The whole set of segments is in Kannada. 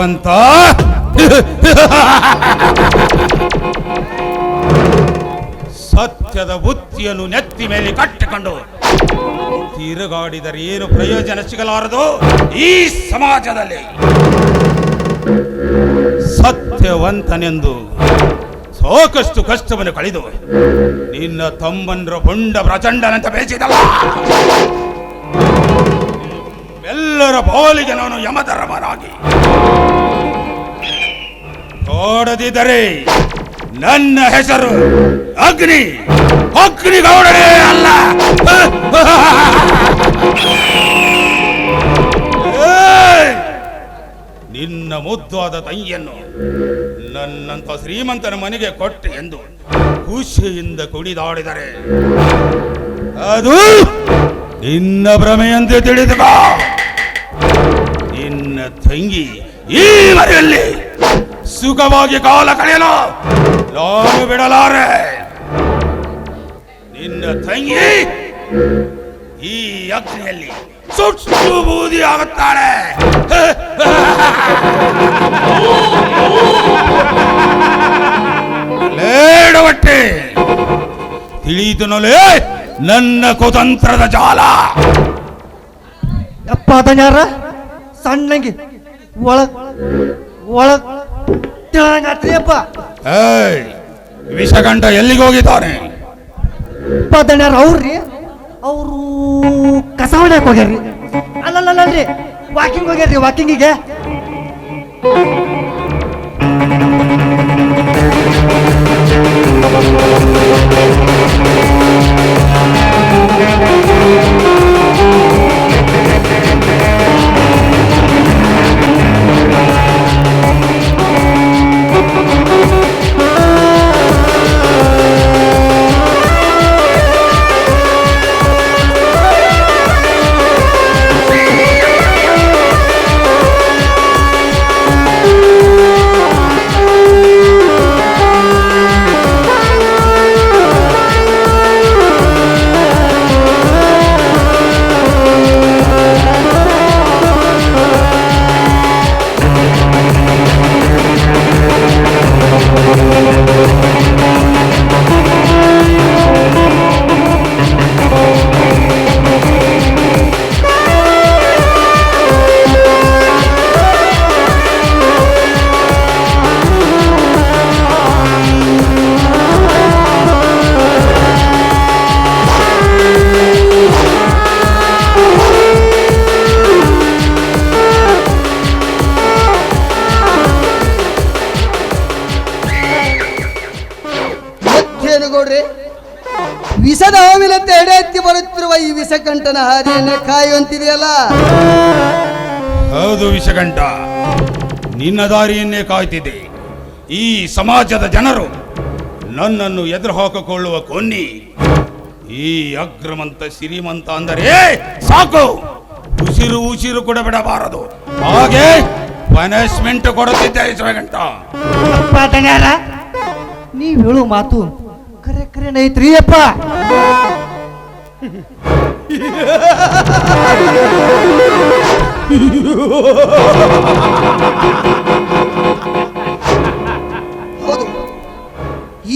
ಅಗ್ರಮಂತ ಸತ್ಯದ ಬುತ್ತಿಯನ್ನು ನೆತ್ತಿ ಮೇಲೆ ಕಟ್ಟಿಕೊಂಡು ತಿರುಗಾಡಿದರೆ ಏನು ಪ್ರಯೋಜನ ಸಿಗಲಾರದು. ಈ ಸಮಾಜದಲ್ಲಿ ಸತ್ಯವಂತನೆಂದು ಸಾಕಷ್ಟು ಕಷ್ಟವನ್ನು ಕಳೆದು ನಿನ್ನ ತಮ್ಮಂದ್ರ ಪುಂಡ ಪ್ರಚಂಡನಂತ ಬೆಳೆಸಿದಲ್ಲ, ಎಲ್ಲರ ಪಾಲಿಗೆ ನಾನು ಯಮಧರ್ಮನಾಗಿ ನೋಡದಿದ್ದರೆ ನನ್ನ ಹೆಸರು ಅಗ್ನಿ ಅಗ್ನಿಗೌಡನೇ ಅಲ್ಲ. ನಿನ್ನ ಮುದ್ದಾದ ತಂಗಿಯನ್ನು ನನ್ನಂತ ಶ್ರೀಮಂತನ ಮನೆಗೆ ಕೊಟ್ಟೆ ಎಂದು ಖುಷಿಯಿಂದ ಕುಣಿದಾಡಿದರೆ ಅದು ನಿನ್ನ ಭ್ರಮೆಯಂತೆ ತಿಳಿದುಕ. ನಿನ್ನ ತಂಗಿ ಈ ಮನೆಯಲ್ಲಿ ಸುಖವಾಗಿ ಕಾಲ ಕಳೆಯಲು ನಾನು ಬಿಡಲಾರೆ. ನಿನ್ನ ತಂಗಿ ಈ ಅಗ್ನಿಯಲ್ಲಿ ಸುಟ್ಟು ಬೂದಿ ಆಗುತ್ತಾಳೆ. ಲೇಡವಟ್ಟೆ ತಿಳಿಯಿತನಲೇ ನನ್ನ ಕುತಂತ್ರದ ಜಾಲ. ಅಪ್ಪ ಅದನ್ಯಾರ ಸಣ್ಣಂಗಿ ಒಳಗ್ ಒಳಗ್ ತಿಳಂಗಾತ್ರಿಯಪ್ಪ. ವಿಷಗಂಟ ಎಲ್ಲಿಗೆ ಹೋಗಿದ್ದಾನೆ? ಅಪ್ಪ ಅದನ್ಯಾರ ಅವ್ರಿ ಅವರು ಕಸ ಹೊಡ್ಯಾಕ ಹೋಗ್ಯಾರ್ರಿ. ಅಲ್ಲಲ್ಲಲ್ರಿ ವಾಕಿಂಗ್ ಹೋಗ್ಯಾರ್ರಿ, ವಾಕಿಂಗಿಗೆ. ವಿಷದ ಹಾವಿನಂತೆ ಎಡೆ ಎತ್ತಿ ಬರುತ್ತಿರುವ ಈ ವಿಷಕಂಠನ ಹಾದಿಯನ್ನೇ ಕಾಯುವಂತಿದೆಯಲ್ಲ. ಹೌದು ವಿಷಕಂಠ, ನಿನ್ನ ದಾರಿಯನ್ನೇ ಕಾಯ್ತಿದೆ. ಈ ಸಮಾಜದ ಜನರು ನನ್ನನ್ನು ಎದುರು ಹಾಕಿಕೊಳ್ಳುವ ಕೊನ್ನಿ ಈ ಅಗ್ರಮಂತ ಶ್ರೀಮಂತ ಅಂದರೆ ಸಾಕು, ಉಸಿರು ಉಸಿರು ಕೂಡ ಬಿಡಬಾರದು. ಹಾಗೆ ಪನಿಷ್ಮೆಂಟ್ ಕೊಡುತ್ತಿದ್ದೆ ವಿಷಕಂಠ. ನೀವ್ ಹೇಳು ಮಾತು ಕರೆ ಕರೆ ನೈತ್ರಿ ಅಪ್ಪ. ಹೌದು,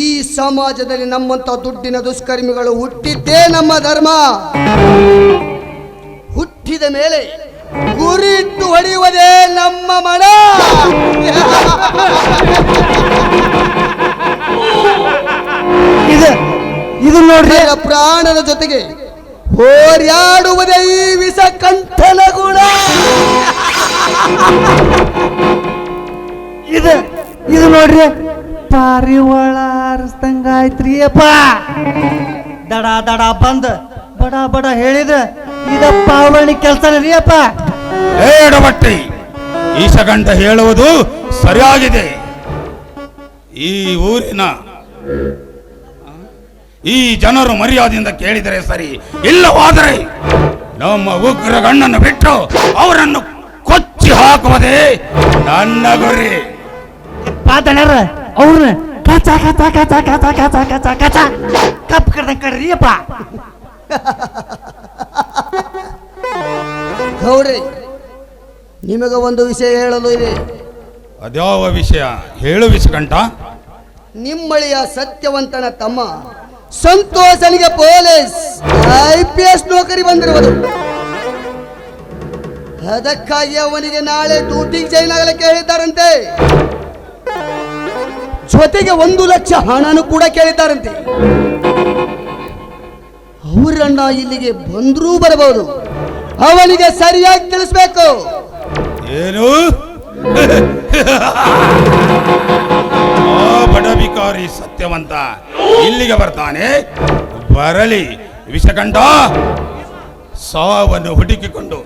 ಈ ಸಮಾಜದಲ್ಲಿ ನಮ್ಮಂತ ದುಡ್ಡಿನ ದುಷ್ಕರ್ಮಿಗಳು ಹುಟ್ಟಿದ್ದೇ ನಮ್ಮ ಧರ್ಮ. ಹುಟ್ಟಿದ ಮೇಲೆ ಗುರಿಟ್ಟು ಹೊಡೆಯುವುದೇ ನಮ್ಮ ಮನ. ಇದು ನೋಡ್ರಿ, ಪ್ರಾಣದ ಜೊತೆಗೆ ಹೋರಾಡುವುದೇ ಈ ವಿಷಕಂಠನ ಗುಣ. ಇದು ನೋಡ್ರಿ, ಪಾರಿವಾಳ ಆರಿಸ್ದಂಗಾಯ್ತ್ರಿ ಅಪ್ಪ. ದಡ ದಡ ಬಂದ ಬಡ ಬಡ ಹೇಳಿದ ಇದ ಪಾವಣಿ ಕೆಲಸನ ರೀ ಅಪ್ಪ. ಏಡಬಟ್ಟಿ, ಈಶಗಂಠ ಹೇಳುವುದು ಸರಿಯಾಗಿದೆ. ಈ ಊರಿನ ಈ ಜನರು ಮರ್ಯಾದೆಯಿಂದ ಕೇಳಿದರೆ ಸರಿ, ಇಲ್ಲವಾದರೆ ನಮ್ಮ ಉಗ್ರ ಗಣ್ಣನ್ನು ಬಿಟ್ಟು ಅವರನ್ನು ಕೊಚ್ಚಿ ಹಾಕುವುದೇ ನನ್ನ ಗುರಿ. ಅವ್ರನ್ನ ಕಚ ಕಚ ಕಚ ಕಚ ಕಚ ಕಚ ಕಚ ಕಪ್ ಕಡ್ದಂಗ ಕಡ್ರಿಯಪ್ಪ. ಗೌಡ್ರಿ, ನಿಮಗೆ ಒಂದು ವಿಷಯ ಹೇಳಲು ಇದೆ. ಅದ್ಯಾವ ವಿಷಯ ಹೇಳು ವಿಷಕಂಠ. ನಿಮ್ಮಳಿಯ ಸತ್ಯವಂತನ ತಮ್ಮ ಸಂತೋಷನಿಗೆ ಪೊಲೀಸ್ IPS ನೌಕರಿ ಬಂದಿರುವುದು. ಅದಕ್ಕಾಗಿ ಅವನಿಗೆ ನಾಳೆ ಡ್ಯೂಟಿಗೆ ಜಾಯಿನ್ ಆಗಲಿಕ್ಕೆ ಹೇಳಿದ್ದಾರಂತೆ. ಜೊತೆಗೆ 1 ಲಕ್ಷ ಹಣನೂ ಕೂಡ ಕೇಳಿದ್ದಾರಂತೆ. ಅವರನ್ನ ಇಲ್ಲಿಗೆ ಬಂದರೂ ಬರಬಹುದು. ಅವನಿಗೆ ಸರಿಯಾಗಿ ತಿಳಿಸ್ಬೇಕು. ಏನು ಆ ಬಡಬಿಕಾರಿ ಸತ್ಯವಂತ ಇಲ್ಲಿಗೆ ಬರ್ತಾನೆ? ಬರಲಿ ವಿಷಕಂಠ. ಸಾವನ್ನು ಹುಡುಕಿಕೊಂಡು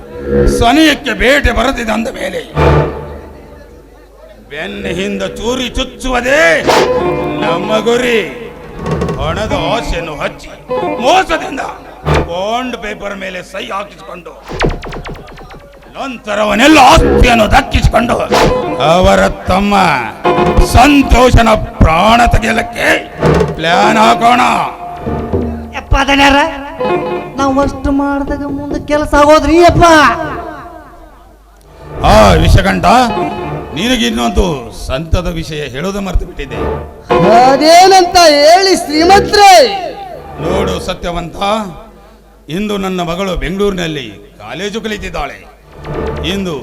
ಸನಿಯಕ್ಕೆ ಬೇಟೆ ಬರದಿದೆ ಅಂದ ಮೇಲೆ ಬೆನ್ನ ಹಿಂದ ಚೂರಿ ಚುಚ್ಚುವುದೇ ನಮ್ಮ ಗುರಿ. ಹಣದ ಆಸೆಯನ್ನು ಹಚ್ಚಿ ಮೋಸದಿಂದ ಬಾಂಡ್ ಪೇಪರ್ ಮೇಲೆ ಸಹಿ ಹಾಕಿಸಿಕೊಂಡು ನಂತರವನ್ನೆಲ್ಲ ಆಸ್ತಿಯನ್ನು ದಕ್ಕಿಸಿಕೊಂಡು ಅವರ ತಮ್ಮ ಸಂತೋಷನ ಪ್ರಾಣ ತೆಗೆಯಲಿಕ್ಕೆ ಪ್ಲಾನ್ ಹಾಕೋಣ. ಯಪ್ಪ ದಣ್ಯಾರ, ನಾವು ಅಷ್ಟು ಮಾಡಿದಾಗ ಮುಂದೆ ಕೆಲಸ ಆಗೋದ್ರಿ ಅಪ್ಪ. ಆ ವಿಷಕಂಠ, ನಿನಗೆ ಇನ್ನೊಂದು ಸಂತದ ವಿಷಯ ಹೇಳೋದು ಮರೆತು ಬಿಟ್ಟಿದೆ. ಅದೇನಂತ ಹೇಳಿ ಶ್ರೀಮಂತ್ರೆ. ನೋಡು ಸತ್ಯವಂತ, ಇಂದು ನನ್ನ ಮಗಳು ಬೆಂಗಳೂರಿನಲ್ಲಿ ಕಾಲೇಜು ಕಲಿತಿದ್ದಾಳೆ. ಇಂದು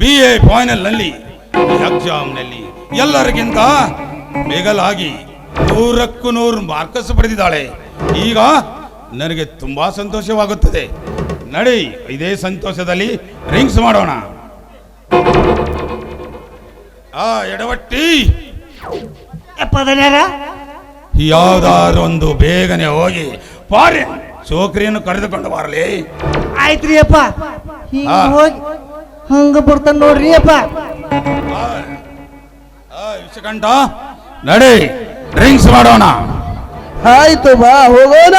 BA ಫೈನಲ್ನಲ್ಲಿ ಎಕ್ಸಾಮ್ನಲ್ಲಿ ಎಲ್ಲರಿಗಿಂತ ಮಿಗಲಾಗಿ 100ಕ್ಕೂ 100 ಮಾರ್ಕ್ಸ್ ಪಡೆದಿದ್ದಾಳೆ. ಈಗ ನನಗೆ ತುಂಬಾ ಸಂತೋಷವಾಗುತ್ತದೆ. ನಡಿ, ಇದೇ ಸಂತೋಷದಲ್ಲಿ ಡ್ರಿಂಕ್ಸ್ ಮಾಡೋಣ. ಎಡವಟ್ಟಿ, ಯಪ್ಪ ದಣ್ಯಾರ, ಯಾವ್ದಾರೊಂದು ಬೇಗನೆ ಹೋಗಿ ಫಾರಿನ್ ಚೋಕ್ರಿಯನ್ನು ಕರೆದುಕೊಂಡು ಬರಲಿ. ಆಯ್ತ್ರಿ ಅಪ್ಪ. ಹಿಂಗ ಹಾ. ಹೋಗಿ ಹಂಗ ಬರ್ತಾನ ನೋಡ್ರಿ ಅಪ್ಪ. ವಿಷಕಂಠ, ನಡಿ ಡ್ರಿಂಕ್ಸ್ ಮಾಡೋಣ. ಆಯ್ತು ಬಾ ಹೋಗೋಣ.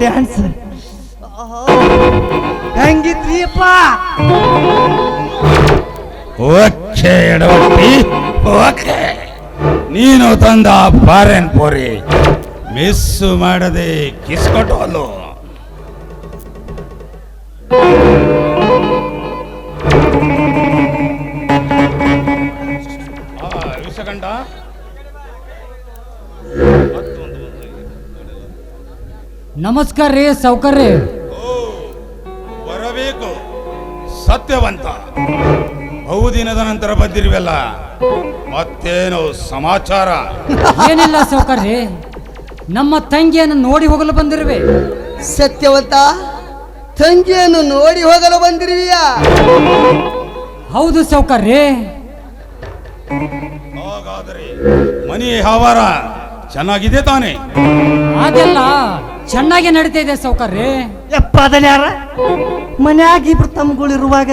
ಡ್ಯಾನ್ಸ್ ಹೆಂಗಿದ್ರಿಯಪ್ಪ? ಓಕೆ ಎಡವಟ್ಟಿ, ಓಕೆ. ನೀನು ತಂದ ಫಾರೆನ್ ಪೋರಿ ಮಿಸ್ ಮಾಡದೆ ಕಿಸ್ಕೊಟ್ಟು ಅಲ್ಲೋ. ನಮಸ್ಕಾರ ರೀ ಸೌಕರ್ಯ. ಬರಬೇಕು ಸತ್ಯವಂತ. ಬಹುದಿನದ ನಂತರ ಬಂದಿರುವೆಲ್ಲ, ಮತ್ತೇನು ಸಮಾಚಾರ? ಏನಿಲ್ಲ ಸೌಕರ್ಯ, ನಮ್ಮ ತಂಗಿಯನ್ನು ನೋಡಿ ಹೋಗಲು ಬಂದಿರುವೆ. ಸತ್ಯವಂತ, ತಂಗಿಯನ್ನು ನೋಡಿ ಹೋಗಲು ಬಂದಿರುವಿಯಾ? ಹೌದು ಸೌಕರ್ಯ. ಹಾಗಾದರೆ ಮನೆ ವ್ಯವಹಾರ ಚೆನ್ನಾಗಿದೆ ತಾನೆ? ಅದೆಲ್ಲ ಚೆನ್ನಾಗಿ ನಡೀತಾ ಇದೆ ಸೌಕರ್ಯ. ಯಪ್ಪ ಅದನ್ನ ಯಾರ ಮನ್ಯಾಗ ಇಬ್ರು ತಮ್ಮಗಳಿರುವಾಗ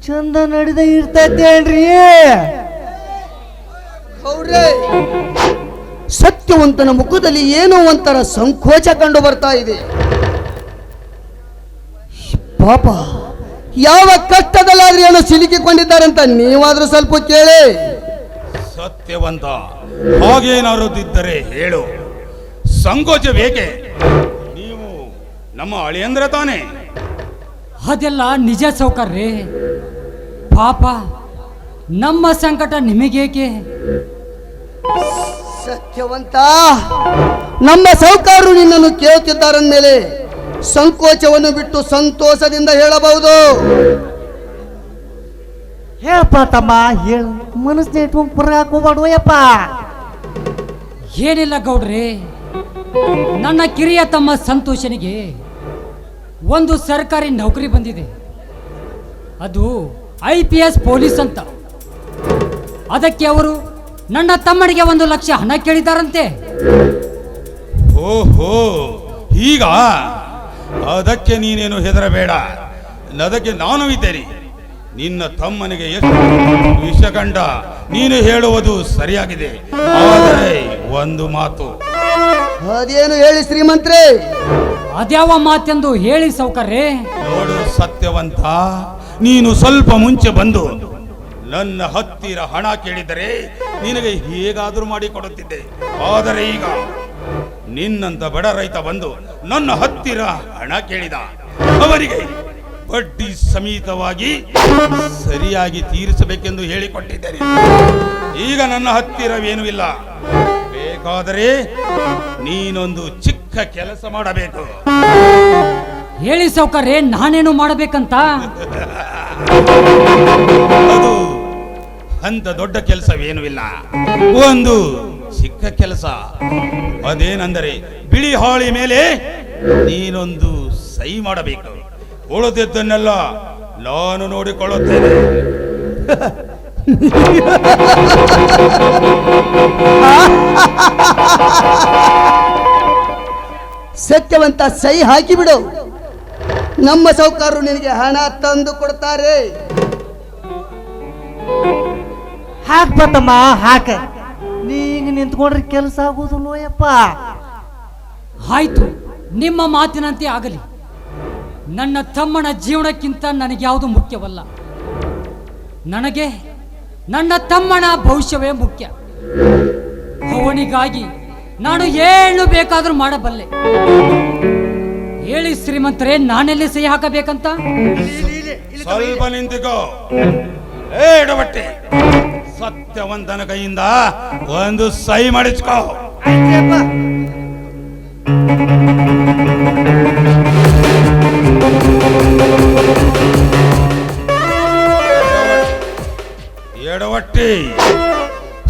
ಚಂದ ನಡೆದ ಇರ್ತೈತೇನ್ರಿ? ಹೌದ್ರಿ, ಸತ್ಯವಂತನ ಮುಖದಲ್ಲಿ ಏನೋ ಒಂಥರ ಸಂಕೋಚ ಕಂಡು ಬರ್ತಾ ಇದೆ. ಪಾಪ, ಯಾವ ಕಷ್ಟದಲ್ಲಾದ್ರೂ ಏನೋ ಸಿಲುಕಿಕೊಂಡಿದ್ದಾರಂತ ನೀವಾದ್ರೂ ಸ್ವಲ್ಪ ಕೇಳಿ. ಸತ್ಯವಂತ, ಹಾಗೇನಾದ್ರು ಇದ್ದರೆ ಹೇಳು. ಸಂಕೋಚ ಬೇಕೆ? ನೀವು ನಮ್ಮ ಅಳಿಯಂದ್ರೆ ತಾನೆ? ಅದೆಲ್ಲ ನಿಜ ಸೌಕರ್ಯ. ಪಾಪ, ನಮ್ಮ ಸಂಕಟ ನಿಮಗೇಕೆ? ಸತ್ಯವಂತ, ನಮ್ಮ ಸೌಕಾರರು ನಿನ್ನನ್ನು ಕೇಳುತ್ತಿದ್ದಾರಂದ್ಮೇಲೆ ಸಂಕೋಚವನ್ನು ಬಿಟ್ಟು ಸಂತೋಷದಿಂದ ಹೇಳಬಹುದು. ಹೇಳಪ್ಪ ತಮ್ಮ, ಹೇಳು. ಮನಸ್ಸನ್ನ ಇಟ್ಕೊಂಡು ಪುರಾಕ್ ಹೋಗ್ಬಾರ್ದು ಯಪ್ಪ. ಏನಿಲ್ಲ ಗೌಡ್ರೆ, ನನ್ನ ಕಿರಿಯ ತಮ್ಮ ಸಂತೋಷನಿಗೆ ಒಂದು ಸರ್ಕಾರಿ ನೌಕರಿ ಬಂದಿದೆ. ಅದು IPS ಪೊಲೀಸ್ ಅಂತ. ಅದಕ್ಕೆ ಅವರು ನನ್ನ ತಮ್ಮನಿಗೆ 1 ಲಕ್ಷ ಹಣ ಕೇಳಿದ್ದಾರಂತೆ. ಓಹೋ, ಈಗ ಅದಕ್ಕೆ ನೀನೇನು ಹೆದರಬೇಡ. ಅದಕ್ಕೆ ನಾನು ಇದ್ದೇನೆ. ನಿನ್ನ ತಮ್ಮನಿಗೆ ಎಷ್ಟು ವಿಷಗಂಡ ನೀನು ಹೇಳುವುದು ಸರಿಯಾಗಿದೆ. ಆದರೆ ಒಂದು ಮಾತು. ಅದೇನು ಹೇಳಿ ಶ್ರೀಮಂತ್ರಿ? ಅದ್ಯಾವ ಮಾತೆಂದು ಹೇಳಿ ಸೌಕರ್ಯ. ನೋಡು ಸತ್ಯವಂತ, ನೀನು ಸ್ವಲ್ಪ ಮುಂಚೆ ಬಂದು ನನ್ನ ಹತ್ತಿರ ಹಣ ಕೇಳಿದರೆ ನಿನಗೆ ಹೇಗಾದರೂ ಮಾಡಿಕೊಡುತ್ತಿದ್ದೆ. ಆದರೆ ಈಗ ನಿನ್ನಂತ ಬಡ ರೈತ ಬಂದು ನನ್ನ ಹತ್ತಿರ ಹಣ ಕೇಳಿದ. ಅವರಿಗೆ ಬಡ್ಡಿ ಸಮೇತವಾಗಿ ಸರಿಯಾಗಿ ತೀರಿಸಬೇಕೆಂದು ಹೇಳಿಕೊಟ್ಟಿದ್ದೇನೆ. ಈಗ ನನ್ನ ಹತ್ತಿರವೇನೂ ಇಲ್ಲ. ಬೇಕಾದರೆ ನೀನೊಂದು ಚಿಕ್ಕ ಕೆಲಸ ಮಾಡಬೇಕು. ಹೇಳಿ ಸೌಕರ್ಯ, ನಾನೇನು ಮಾಡಬೇಕಂತ? ಅದು ಅಂತ ದೊಡ್ಡ ಕೆಲಸವೇನೂ ಇಲ್ಲ, ಒಂದು ಚಿಕ್ಕ ಕೆಲಸ. ಅದೇನೆಂದರೆ ಬಿಳಿ ಹಾಳಿ ಮೇಲೆ ನೀನೊಂದು ಸಹಿ ಮಾಡಬೇಕು. ಉಳಿದಿದ್ದನ್ನೆಲ್ಲ ನಾನು ನೋಡಿಕೊಳ್ಳುತ್ತೇನೆ. ಸತ್ಯವಂತ, ಸಹಿ ಹಾಕಿಬಿಡು. ನಮ್ಮ ಸೌಕಾರರು ನಿನಗೆ ಹಣ ತಂದು ಕೊಡ್ತಾರೆ. ಹಾಕ್ ತಮ್ಮ, ಹಾಕ. ನೀ ಹಿಂಗ ನಿಂತ್ಕೊಂಡ್ರೆ ಕೆಲಸ ಆಗೋದಿಲ್ಲ ಯಪ್ಪ. ಆಯ್ತು, ನಿಮ್ಮ ಮಾತಿನಂತೆ ಆಗಲಿ. ನನ್ನ ತಮ್ಮನ ಜೀವನಕ್ಕಿಂತ ನನಗೆ ಯಾವುದು ಮುಖ್ಯವಲ್ಲ. ನನಗೆ ನನ್ನ ತಮ್ಮನ ಭವಿಷ್ಯವೇ ಮುಖ್ಯ. ಅವನಿಗಾಗಿ ನಾನು ಏನು ಬೇಕಾದರೂ ಮಾಡಬಲ್ಲೆ. ಹೇಳಿ ಶ್ರೀಮಂತರೇ, ನಾನೆಲ್ಲಿ ಸಹಿ ಹಾಕಬೇಕಂತ? ಸ್ವಲ್ಪ ನಿಂತಿಕೋ. ಎಡವಟ್ಟೆ, ಸತ್ಯವಂತನ ಕೈಯಿಂದ ಒಂದು ಸಹಿ ಮಾಡಿಸ್ಕೋ. ಎಡವಟ್ಟಿ,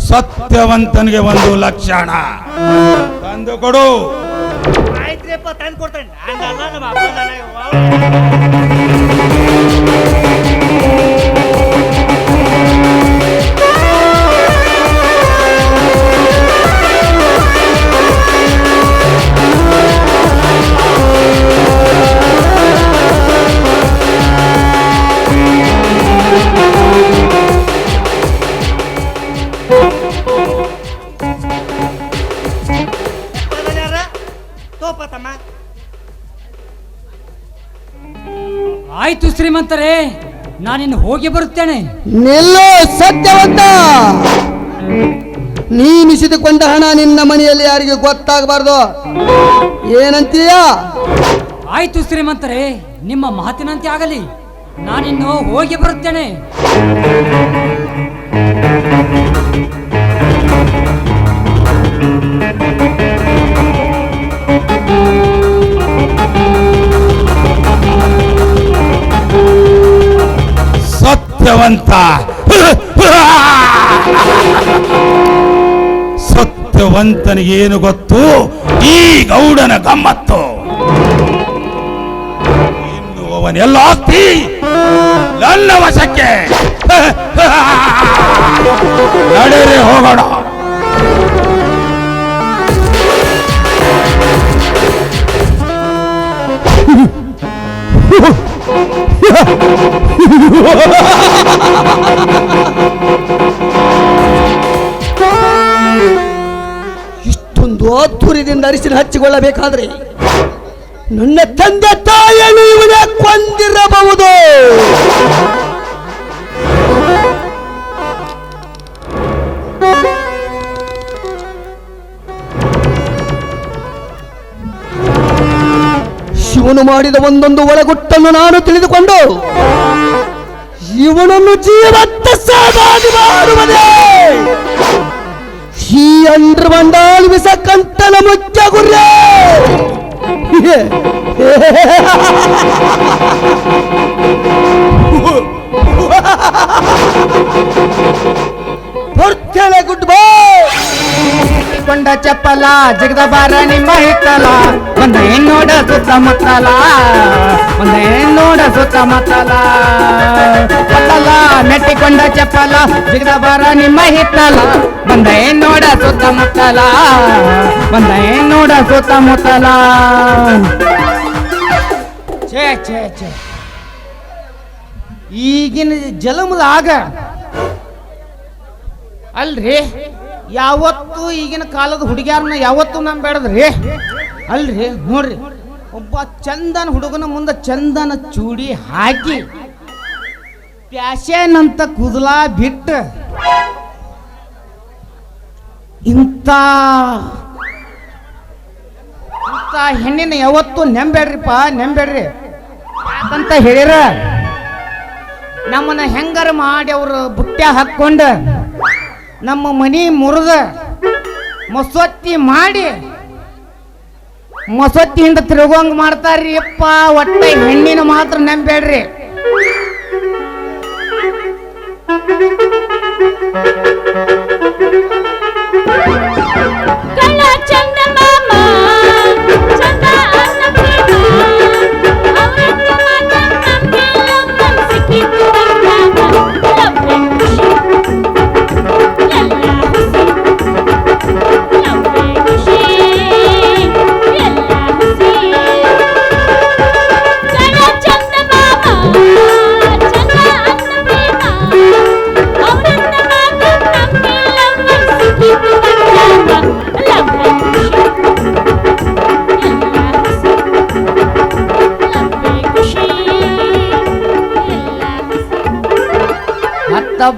ಸತ್ಯವಂತನಿಗೆ 1 ಲಕ್ಷ ಹಣ ತಂದು ಕೊಡು. ಆಯ್ತ್ರಿಯಪ್ಪ, ತಂದು ಕೊಡ್ತೇನೆ. ಆಯ್ತು ಶ್ರೀಮಂತರೇ, ನಾನಿನ್ನು ಹೋಗಿ ಬರುತ್ತೇನೆ. ನಿಲ್ಲೋ ಸತ್ಯವಂತ, ನೀನಿಸಿದುಕೊಂಡ ಹಣ ನಿನ್ನ ಮನೆಯಲ್ಲಿ ಯಾರಿಗೆ ಗೊತ್ತಾಗಬಾರ್ದು. ಏನಂತೀಯ? ಆಯ್ತು ಶ್ರೀಮಂತರೇ, ನಿಮ್ಮ ಮಾತಿನಂತೆ ಆಗಲಿ. ನಾನಿನ್ನು ಹೋಗಿ ಬರುತ್ತೇನೆ. ಸತ್ಯವಂತ ಸತ್ಯವಂತನಿಗೇನು ಗೊತ್ತು ಈ ಗೌಡನ ಗಮ್ಮತ್ತು. ಇನ್ನು ಅವನೆಲ್ಲ ಆಸ್ತಿ ನನ್ನ ವಶಕ್ಕೆ. ನಡೆರೆ ಹೋಗೋಣ. ಇಷ್ಟೊಂದು ಆತುರದಿಂದ ಅರಿಶಿನ ಹಚ್ಚಿಕೊಳ್ಳಬೇಕಾದ್ರೆ ನನ್ನ ತಂದೆ ತಾಯಿಯನ್ನು ಇವನೇ ಕೊಂದಿರಬಹುದು. ಶಿವನು ಮಾಡಿದ ಒಂದೊಂದು ಒಳಗುಟ್ಟನ್ನು ನಾನು ತಿಳಿದುಕೊಂಡು ಇವನನ್ನು ಜೀವಂತ ಸಮಾಧಿ ಮಾಡುವುದೇ ಈ ಅಂಡ್ರಮಂಡಾಲ್ ವಿಷ ಕಂಠನ ಮುಖ್ಯ ಗುರಿ. ಬರ್ತೇನೆ, ಗುಡ್ ಬೈ. ಕೊಂಡ ಚಪ್ಪಲ ಜಗದ ಬಾರ ನಿಮ್ಮ ಹಿತ್ತಲ ಒಂದ ಹೆಣ್ಣೋಡ ಸುತ್ತಮುತ್ತಲ ಒಂದ ಹೆಣ್ಣೋಡ ಸುತ್ತಮುತ್ತಲ ಪತ್ತಲ ಮೆಟ್ಟಿಕೊಂಡ ಚಪ್ಪಲ ಜಗದ ಬಾರ ನಿಮ್ಮ ಹಿತ್ತಲ ಒಂದ ಹೆಣ್ಣೋಡ ಸುತ್ತಮುತ್ತಲ ಒಂದ ಹೆಣ್ಣೋಡ ಸುತ್ತಮುತ್ತಲ. ಛೇ ಛೇ ಛೇ, ಈಗಿನ ಜಲಮದಾಗ ಅಲ್ರಿ ಯಾವತ್ತು ಈಗಿನ ಕಾಲದ ಹುಡುಗಿಯಾರನ್ನ ಯಾವತ್ತು ನಂಬೇಡದ್ರಿ. ಅಲ್ರಿ ನೋಡ್ರಿ, ಒಬ್ಬ ಚಂದನ ಹುಡುಗನ ಮುಂದೆ ಚಂದನ ಚೂಡಿ ಹಾಕಿ ಪ್ಯಾಶನ್ ಅಂತ ಕೂದಲ ಬಿಟ್ಟು ಇಂಥ ಹೆಣ್ಣಿನ ಯಾವತ್ತು ನೆಂಬೇಡ್ರಿಪ್ಪ, ನೆಂಬೇಡ್ರಿ. ಯಾಕಂತ ಹೇಳಿರ ನಮ್ಮನ್ನ ಹೆಂಗಾರ ಮಾಡಿ ಅವರು ಬುಟ್ಟ್ಯಾ ಹಾಕ್ಕೊಂಡು ನಮ್ಮ ಮನಿ ಮುರಿದ ಮಸೊತ್ತಿ ಮಾಡಿ ಮಸೊತ್ತಿಯಿಂದ ತಿರುಗೋಂಗ್ ಮಾಡ್ತಾರ್ರಿ ಅಪ್ಪ. ಒಟ್ಟ ಹೆಣ್ಣಿನ ಮಾತ್ರ ನಂಬೇಡ್ರಿ.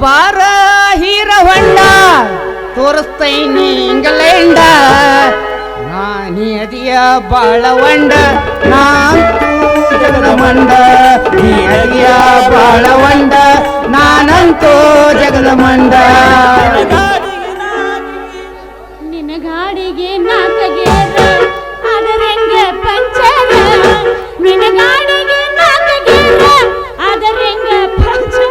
ಬಾರ ಹೀರ ಹೊಂಡ ತೋರಿಸ್ತೈನಿ ಇಂಗ್ಲೆಂಡ ನಾನಿ ಅದಿಯ ಬಾಳವಂಡ ನಾನಂತೂ ಜಗದ ಮಂಡ. ನೀ ಅದಿಯ ಬಾಳವಂಡ ನಾನಂತೂ ಜಗದ ಮಂಡ. ನಿನ್ನ ಗಾಡಿಗೆ ನಾಕಗೇರ ಅದರೆಂಗ ಪಂಚರ ನಿನ್ನ ಗಾಡಿಗೆ ನಾಕಗೇರ ಅದರೆಂಗ ಪಂಚರ.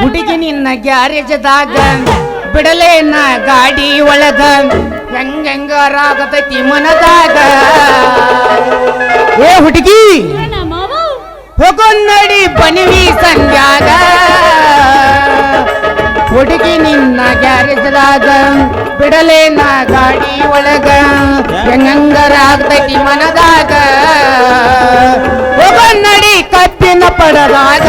ಹುಡುಗಿ ನಿನ್ನ ಗ್ಯಾರೇಜದಾಗ ಬಿಡಲೇನ ಗಾಡಿ ಒಳಗ ಹೆಂಗಾರಾಗತೈತಿ ಮನದಾಗ. ಏ ಹುಡುಗಿ ಹೋಗೋನ್ನಡಿ ಬನ್ವಿ ಸಂಧ್ಯಾಗ. ಹುಡುಗಿ ನಿನ್ನ ಗ್ಯಾರೇಜದಾಗ ಬಿಡಲೇನ ಗಾಡಿ ಒಳಗ ಹೆಂಗಾರಾಗತೈತಿ ಮನದಾಗ. ಹೋಗೋನ್ನಡಿ ಕತ್ತಿನ ಪಡದಾಗ.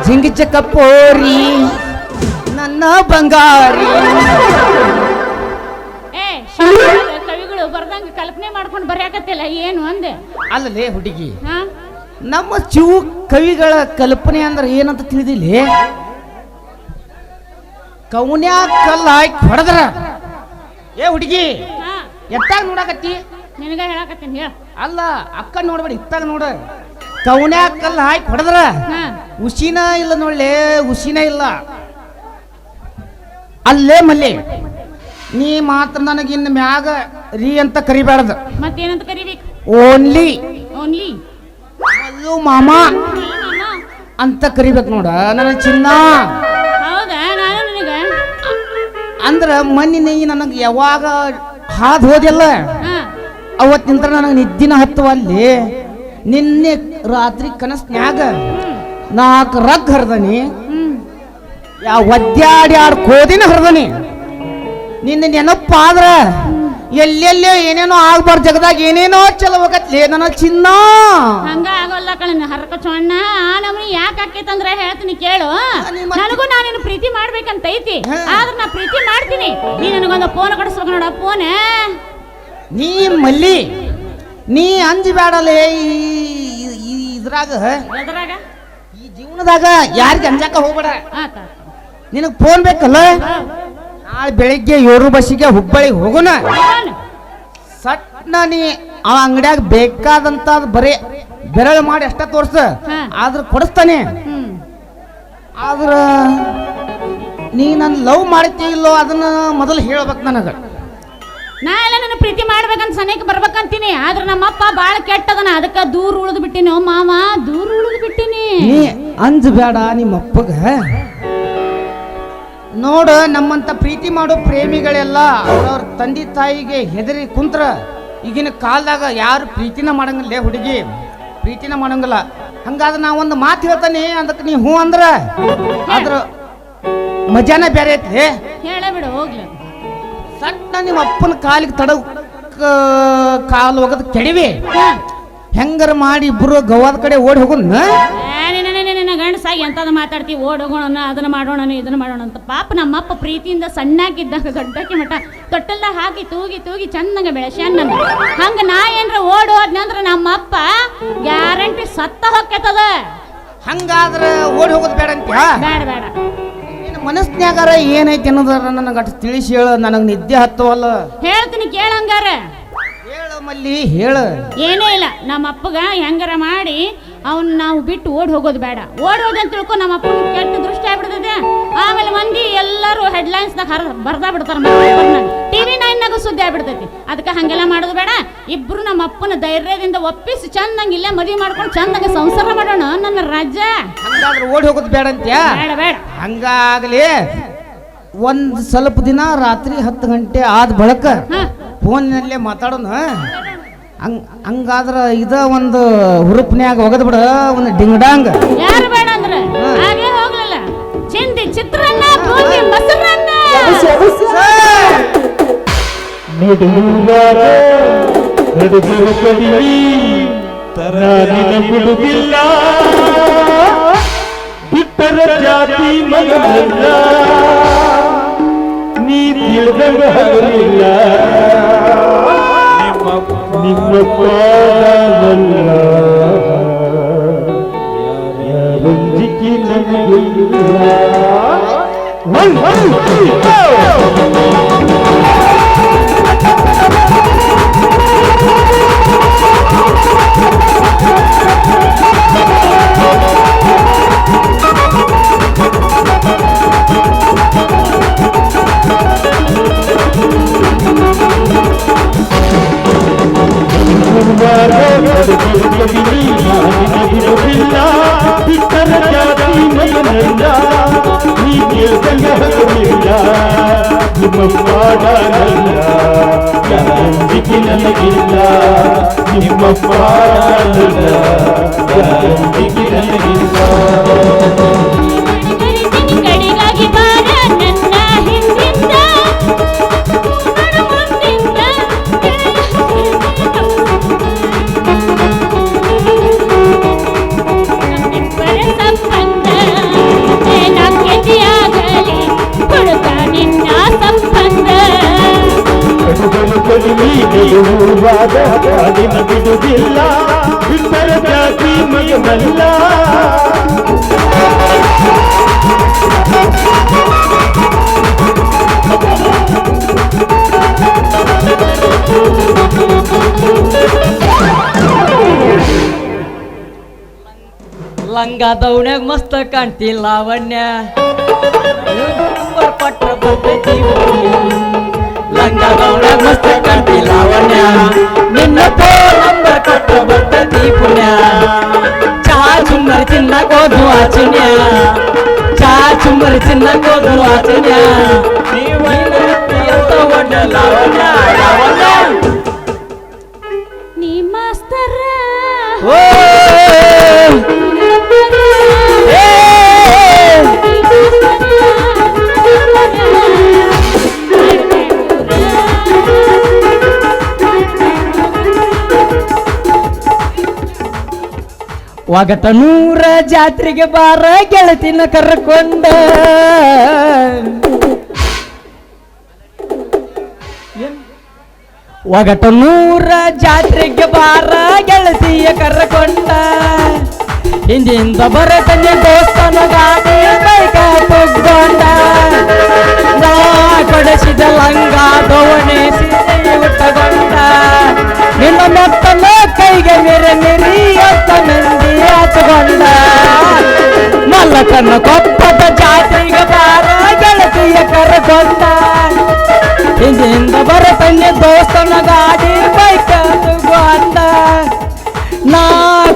ಜಿಂಗಿಚಕ ಪೋರಿ ನನ್ನ ಬಂಗಾರಿ. ಕವಿಗಳು ಬರ್ದಂಗ ಕಲ್ಪನೆ ಮಾಡ್ಕೊಂಡು ಬರ್ಯಾಕತ್ತಿಲ್ಲ ಏನು ಅಂದೆ. ಅಲ್ಲಲೇ ಹುಡುಗಿ, ನಮ್ಮ ಶಿವ ಕವಿಗಳ ಕಲ್ಪನೆ ಅಂದ್ರೆ ಏನಂತ ತಿಳಿದಿಲ್ಲ. ಕೌನ್ಯಾಗ ಕಲ್ಲು ಹಾಕಿ ಹೊಡೆದ್ರ ಏ ಹುಡುಗಿ ಹಾ ಎತ್ತಾಗ ನೋಡಕತ್ತಿ. ನಿನಗ ಹೇಳಕತ್ತೀನಿ ಹೇಳ. ಅಲ್ಲ ಅಕ್ಕ ನೋಡ್ಬೇಡ, ಇತ್ತಾಗ ನೋಡ. ಕೌನ್ಯಾಗ ಕಲ್ಲು ಹಾಕಿ ಹೊಡೆದ್ರ ಹಾ ಉಸಿನ ಇಲ್ಲ ನೋಡ್ಲೆ, ಉಸಿನ ಇಲ್ಲ. ಅಲ್ಲೇ ಮಲ್ಲಿ ನೀ ಮಾತ್ರ ನನಗಿನ್ನ ಮ್ಯಾಗ ರೀ ಅಂತ ಕರಿಬಾರ್ದು. ಮತ್ತೇನಂತ ಕರಿಬೇಕು? ಓನ್ಲಿ ಓನ್ಲಿ ಮಲ್ಲು ಮಾಮ ಅಂತ ಕರಿಬೇಕು ನೋಡ ನನ್ನ ಚಿನ್ನ. ಹೌದಾ? ನಾನು ನಿನಗ ಅಂದ್ರ ಮನ್ನಿ ನೀ ನನಗೆ ಯಾವಾಗ ಹಾದು ಹೋದೆಲ್ಲ ಹಾ ಅವತ್ತಿನಿಂದ ನನಗೆ ನಿದ್ದಿನ ಹತ್ತುವಲ್ಲಿ. ನಿನ್ನೆ ರಾತ್ರಿ ಕನಸ್ನ್ಯಾಗ 4 ರಗ್ ಹರಿದನಿ, ಒದ್ಯಾಡಿ 6 ಕೋದಿನ ಹರಿದನಿ. ನಿನ್ನ ನೆನಪಾದ್ರ ಎಲ್ಲೆಲ್ಲೋ ಏನೇನೋ ಆಗ್ಬಾರ್ದು, ಜಗದಾಗ ಏನೇನೋ ಚಲೋ ಹೋಗತ್ಲಿ ನನ್ನ ಚಿನ್ನ. ಹಂಗ ಆಗೋಲ್ಲ ಕಣ ಹರಕ ಚೋಣ್ಣ. ನಮ್ನಿ ಯಾಕೆ ಆಕೈತಂದ್ರೆ ಹೇಳ್ತೀನಿ ಕೇಳು. ನನಗೂ ನಾನು ಪ್ರೀತಿ ಮಾಡ್ಬೇಕಂತ ಐತಿ, ಆದ್ರೆ ನಾ ಪ್ರೀತಿ ಮಾಡ್ತೀನಿ. ನೀ ನನಗೊಂದು ಫೋನ್ ಕೊಡಿಸ್ಬೇಕು ನೋಡ. ಫೋನ್ ನೀ ಮಲ್ಲಿ ನೀ ಅಂಜಬೇಡಲೇ. ಇದ್ರಾಗ ಎದ್ರಾಗ ಈ ಜೀವನದಾಗ ಯಾರಿಗೆ ಅಂಜಾಕ ಹೋಗ್ಬೇಡ. ಆತ ನಿನಗೆ ಫೋನ್ ಬೇಕಲ್ಲ. ನಾಳೆ ಬೆಳಿಗ್ಗೆ 7 ಬಸ್ಸಿಗೆ ಹುಬ್ಬಳ್ಳಿಗೆ ಹೋಗೋಣ. ಸಟ್ನ ನೀ ಆ ಅಂಗಡಿಯಾಗ ಬೇಕಾದಂತ ಬರೀ ಬೆರಳು ಮಾಡಿ ಅಷ್ಟ ತೋರ್ಸ, ಆದ್ರ ಕೊಡಿಸ್ತಾನೆ. ಆದ್ರ ನೀ ನನ್ನ ಲವ್ ಮಾಡ್ತೀವಿ ಇಲ್ಲೋ ಅದನ್ನ ಮೊದಲು ಹೇಳ್ಬೇಕು ನನಗ. ನಾ ಎಲ್ಲ ನನ್ನ ಪ್ರೀತಿ ಮಾಡ್ಬೇಕಂತ ಸನೇಕ ಬರ್ಬೇಕಂತೀನಿ, ಆದ್ರೆ ನಮ್ಮಪ್ಪ ಬಾಳ ಕೆಟ್ಟದನ, ಅದಕ್ಕ ದೂರ ಉಳಿದು ಬಿಟ್ಟಿನಿ. ಮಾಮ ದೂರ ಉಳಿದು ಬಿಟ್ಟಿನಿ. ನೀ ಅಂಜಬೇಡ ನಿಮ್ಮಪ್ಪಗ. ನೋಡ ನಮ್ಮಂತ ಪ್ರೀತಿ ಮಾಡೋ ಪ್ರೇಮಿಗಳೆಲ್ಲ ಅವ್ರವ್ರ ತಂದೆ ತಾಯಿಗೆ ಹೆದರಿ ಕುಂತ್ರ ಈಗಿನ ಕಾಲದಾಗ ಯಾರು ಪ್ರೀತಿನ ಮಾಡಂಗಿಲ್ಲ. ಹುಡುಗಿ ಪ್ರೀತಿನ ಮಾಡಂಗಿಲ್ಲ. ಹಂಗಾದ್ರೆ ನಾ ಒಂದು ಮಾತು ಹೇಳ್ತಾನೆ, ಅದಕ್ಕೆ ನೀ ಹ್ಞೂ ಅಂದ್ರ ಅದ್ರ ಮಜಾನ ಬೇರೆ ಐತಿ. ಹೇಳ ಬಿಡು ಹೋಗ್ಲಿ. ಸಣ್ಣ ನಿಮ್ಮ ಅಪ್ಪನ ಕಾಲಿಗೆ ತಡ ಕಾಲು ಹೋಗೋದು ಕೆಡವಿ ಹೆಂಗಾರ ಮಾಡಿ ಇಬ್ರು ಗೋವಾದ ಕಡೆ ಓಡಿ ಹೋಗೋಣ. ಗಂಡಸಾಗಿ ಎಂತದ ಮಾತಾಡ್ತೀವಿ, ಓಡ್ ಹೋಗೋಣ, ಅದನ್ನ ಮಾಡೋಣ, ಇದನ್ನ ಮಾಡೋಣ ಅಂತ. ಪಾಪ ನಮ್ಮಪ್ಪ ಪ್ರೀತಿಯಿಂದ ಸಣ್ಣಾಗಿದ್ದಾಗ ದೊಡ್ಡಕ್ಕೆ ಮಠ ತೊಟ್ಟಲ್ದಾಗ ಹಾಕಿ ತೂಗಿ ತೂಗಿ ಚಂದಂಗ ಬೆಳೆಸ್ಯಾನ. ಹಂಗ ನಾ ಏನ್ರ ಓಡ್ ಹೋದ್ನಂದ್ರ ನಮ್ಮಪ್ಪ ಗ್ಯಾರಂಟಿ ಸತ್ತ ಹೊಕ್ಕೈತದ. ಹಂಗಾದ್ರ ಓಡಿ ಹೋಗೋದು ಬೇಡ ಅಂತ. ಬೇಡ ಬೇಡ. ನಿನ್ನ ಮನಸ್ನ್ಯಾಗಾರ ಏನೈತಿ ಅನ್ನೋದಾರ ನನಗೆ ಅಷ್ಟು ತಿಳಿಸಿ ಹೇಳ. ನನಗೆ ನಿದ್ದೆ ಹತ್ತವಲ್ಲ. ಹೇಳ್ತೀನಿ ಕೇಳಂಗಾರ. ಹೇಳು ಮಲ್ಲಿ ಹೇಳು. ಏನೂ ಇಲ್ಲ, ನಮ್ಮ ಅಪ್ಪಗ ಹೆಂಗಾರ ಮಾಡಿ ಅವ್ನ ನಾವು ಬಿಟ್ಟು ಓಡಿ ಹೋಗೋದು ಬೇಡ. ಓಡಿ ಹೋದ ಅಂತ ತಿಳ್ಕೊ ನಮ್ಮ ಅಪ್ಪನ ಕೆಟ್ಟ ದೃಷ್ಟಿ ಆಗ್ಬಿಡ್ತದೆ. ಆಮೇಲೆ ಮಂದಿ ಎಲ್ಲರೂ ಹೆಡ್ಲೈನ್ಸ್ನಾಗ ಬರ್ದಾ ಬಿಡ್ತಾರ, TV9 ಸುದ್ದಿ ಆಗ್ಬಿಡ್ತೈತಿ. ಅದಕ್ಕೆ ಹಂಗೆಲ್ಲ ಮಾಡೋದು ಬೇಡ. ಇಬ್ರು ನಮ್ಮ ಅಪ್ಪನ ಧೈರ್ಯದಿಂದ ಒಪ್ಪಿಸಿ ಚಂದಂಗ ಇಲ್ಲೇ ಮದುವೆ ಮಾಡ್ಕೊಂಡು ಚಂದಂಗ ಸಂಸಾರ ಮಾಡೋಣ ನನ್ನ ರಾಜ. ಹಂಗಾದ್ರೆ ಓಡಿ ಹೋಗೋದು ಬೇಡ ಅಂತ. ಬೇಡ ಬೇಡ. ಹಂಗಾಗ್ಲಿ ಒಂದ್ ಸ್ವಲ್ಪ ದಿನ ರಾತ್ರಿ 10 ಗಂಟೆ ಆದ ಬಳಕ ಫೋನ್ನಲ್ಲೇ ಮಾತಾಡೋಣ. ಹಂಗಾದ್ರ ಇದ ಒಂದು ಹುರುಪ್ನ್ಯಾಗ ಒಗದ್ ಬಿಡ ಒಂದು ಡಿಂಗ್ಡಾಂಗ್. ಯಾರು ಬೇಡ ಅಂದ್ರೆ ಹಾಗೆ ಹೋಗ್ಲಿಲ್ಲ. ಚಿಂದಿ ಚಿತ್ರಾನ್ನ, ಪೂರಿ ಮೊಸರನ್ನ. ಬಿಟ್ಟರ ಜಾತಿ ಮಗನಲ್ಲ, ನೀ ತಿಳಿದಂಗ ಹಗಲಿಲ್ಲ. ನಿಮ್ಮ ಪಾದಲ್ಲ ಯಾರೊಂದಿಗೆ ನನಗಿಲ್ಲ. ಬಿಟ್ಟರ ಜಾತಿ ಮಗನಲ್ಲ, ನೀ ತಿಳಿದಂಗ ಹಗಲಿಲ್ಲ. ನಿಮ್ಮ ಪಾಡಲ್ಲ ಯಾರೊಂದಿಗೆ ನನಗಿಲ್ಲ. ನಿಮ್ಮ ಪಾಡಲ್ಲ ಯಾರೊಂದಿಗೆ ನನಗಿಲ್ಲ. ಕಡೆಗಾಗಿ ಬಾರ ನನ್ನ ಹಿಂದಿಂದ ಸಂಬಂಧ ಏನಾಗಲಿ ಹುಡುಗ ನಿನ್ನ ಸಂಬಂಧ. ಕಡುಗಲು ಕಡಿಮೆ ಗೆಲುವಾದ ನಿಮ್ಮ ಬಿಡುವುದಿಲ್ಲ ಇತರ ಜಾತಿ ಮಗನಲ್ಲ ಲಂಗ ದೌಣ್ಯಾಗ ಮಸ್ತ್ ಕಾಣ್ತಿ ಲಾವಣ್ಯ ನಂಬರ್ ಪಟ್ರ ಬರ್ತೈತಿ ಲಂಗ ದೌಣ್ಯಾಗ ಮಸ್ತ್ ಕಾಣ್ತಿ ಲಾವಣ್ಯ ನಿನ್ನ ನಂಬರ್ ಕೊಟ್ರ ಬರ್ತೈತಿ ಪುಣ್ಯ ಚಹಾ ಚುಮ್ಮರಿ ಚಿನ್ನಕೋದು ಆಚುನ್ಯ ಚಹಾ ಚುಮ್ಮರಿ ಚಿನ್ನಕೋದು ಆಚುನ್ಯ ನೀವು ಅಂತ ಒಡ್ಡ ಲಾವಣ್ಯ ಲಾವಣ್ಯ ನೀ ಮಾಸ್ತರ ಓ ಒಗಟನೂರ ಜಾತ್ರೆಗೆ ಬಾರ ಗೆಳತಿನ ಕರ್ಕೊಂಡ ಒಗಟನೂರ ಜಾತ್ರೆಗೆ ಬಾರ ಗೆಳತಿಯ ಕರ್ಕೊಂಡ ಹಿಂದಿಂದ ಬರತನೆ ದೋಸ್ತನ ಗಾಡಿ ಬೈಕ ತಗೊಂಡ ನಾ ಕೊಡಿಸಿದ ಲಂಗ ದೋಣೆ ಸೀರೆ ಉಟ್ಟಗೊಂಡ ನಿನ್ನ ಮೆತ್ತನ ಕೈಗೆ ಮೆರೆ ಮೆರಿ ಅಂತ ಮಂದಿ ಹಚ್ಕೊಂಡ ಮಲ್ಲಕನ ಕೊಪ್ಪದ ಜಾತ್ರೆಗೆ ಬಾರ ಗೆಳತಿಯ ಕರ್ಕೊಂಡ ಹಿಂದಿಂದ ಬರತನೆ ದೋಸ್ತನ ಗಾಡಿ ಬೈಕ ತಗೊಂಡ ನಾ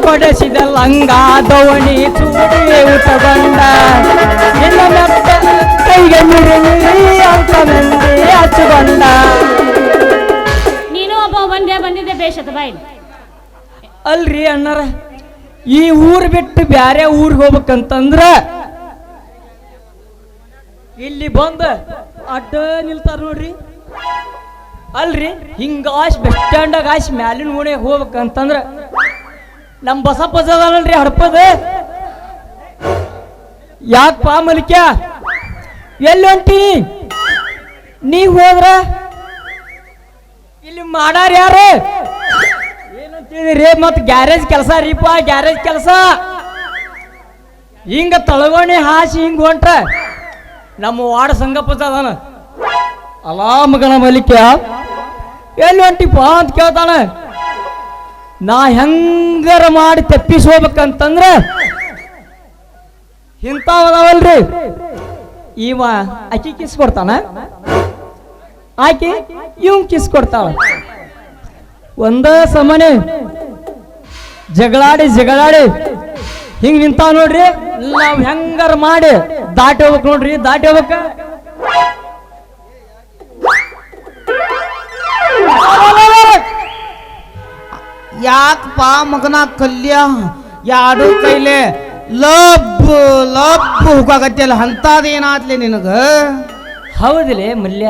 ಕೊಡಿಸಿದ ಲಂಗ ದೋಣಿ ಚೂಡಿ ಉಟ್ಟಗೊಂಡ ನಿನ್ನ ಮೆತ್ತ ಕೈಗೆ ಮಿರಿ ಅಂತ ಮಂದಿ ಹಚ್ಕೊಂಡ ನೀನು ಒಬ್ಬ ಬಂದಿದ್ದೆ ಬೇಷತ್ ಬಾಯ್ ಅಲ್ರಿ ಅಣ್ಣಾರ ಈ ಊರ್ ಬಿಟ್ಟು ಬ್ಯಾರೆ ಊರಿಗೆ ಹೋಗ್ಬೇಕಂತಂದ್ರ ಇಲ್ಲಿ ಬಂದ ಅಡ್ಡ ನಿಲ್ತಾರ ನೋಡ್ರಿ ಅಲ್ರಿ ಹಿಂಗಾಶ್ ಬಸ್ ಸ್ಟ್ಯಾಂಡಾಗ ಆಶ್ ಮ್ಯಾಲಿನ ಓಣೆ ಹೋಗ್ಬೇಕಂತಂದ್ರ ನಮ್ ಬಸಪ್ಪ ಅದಾನಲ್ರಿ ಹಡಪದ ಯಾಕಪ್ಪ ಮಲಿಕ್ಯ ಎಲ್ಲಿ ಹೊಂಟೀನಿ ನೀ ಹೋದ್ರ ಇಲ್ಲಿ ಮಾಡಾರ ಯಾರು ಏನಂತೀರಿ ಮತ್ ಗ್ಯಾರೇಜ್ ಕೆಲಸ ರೀಪ ಗ್ಯಾರೇಜ್ ಕೆಲಸ ಹಿಂಗ ತಳಗೋಣಿ ಹಾಸಿ ಹಿಂಗ ಹೊಂಟ ನಮ್ಮ ವಾರ್ಡ್ ಸಂಗಪ್ಪ ಅದಾನ ಅಲಾ ಮಗನ ಮಲಿಕ್ಯ ಎಲ್ಲಿ ಹೊಂಟಿಪ್ಪ ಅಂತ ಕೇಳ್ತಾನ ನಾ ಹೆಂಗಾರ ಮಾಡಿ ತಪ್ಪಿಸಿ ಹೋಗ್ಬೇಕಂತಂದ್ರ ಇಂಥವಲ್ರಿ ಇವ ಆಕಿ ಕಿಸ್ ಕೊಡ್ತಾನ ಆಕಿ ಇವ್ ಕಿಸ್ ಕೊಡ್ತಾಳ ಒಂದ ಸಮನೆ ಜಗಳಾಡಿ ಹಿಂಗ್ ನಿಂತಾವ ನೋಡ್ರಿ ನಾವ್ ಹೆಂಗಾರ ಮಾಡಿ ದಾಟಿ ಹೋಗ್ಬೇಕು ನೋಡ್ರಿ ದಾಟಿ ಹೋಗ್ಬೇಕ ಯಾಕಪ್ಪ ಮಗನ ಕಲ್ಯ ಯಾಡು ಕೈಲೆ ಲಬ್ ಲಬ್ ಹೋಗಾಗತ್ತಿಲ್ಲ ಅಂತದೇನಾದ್ಲೆ ನಿನಗ ಹೌದಿಲ್ಲ ಮಲ್ಯ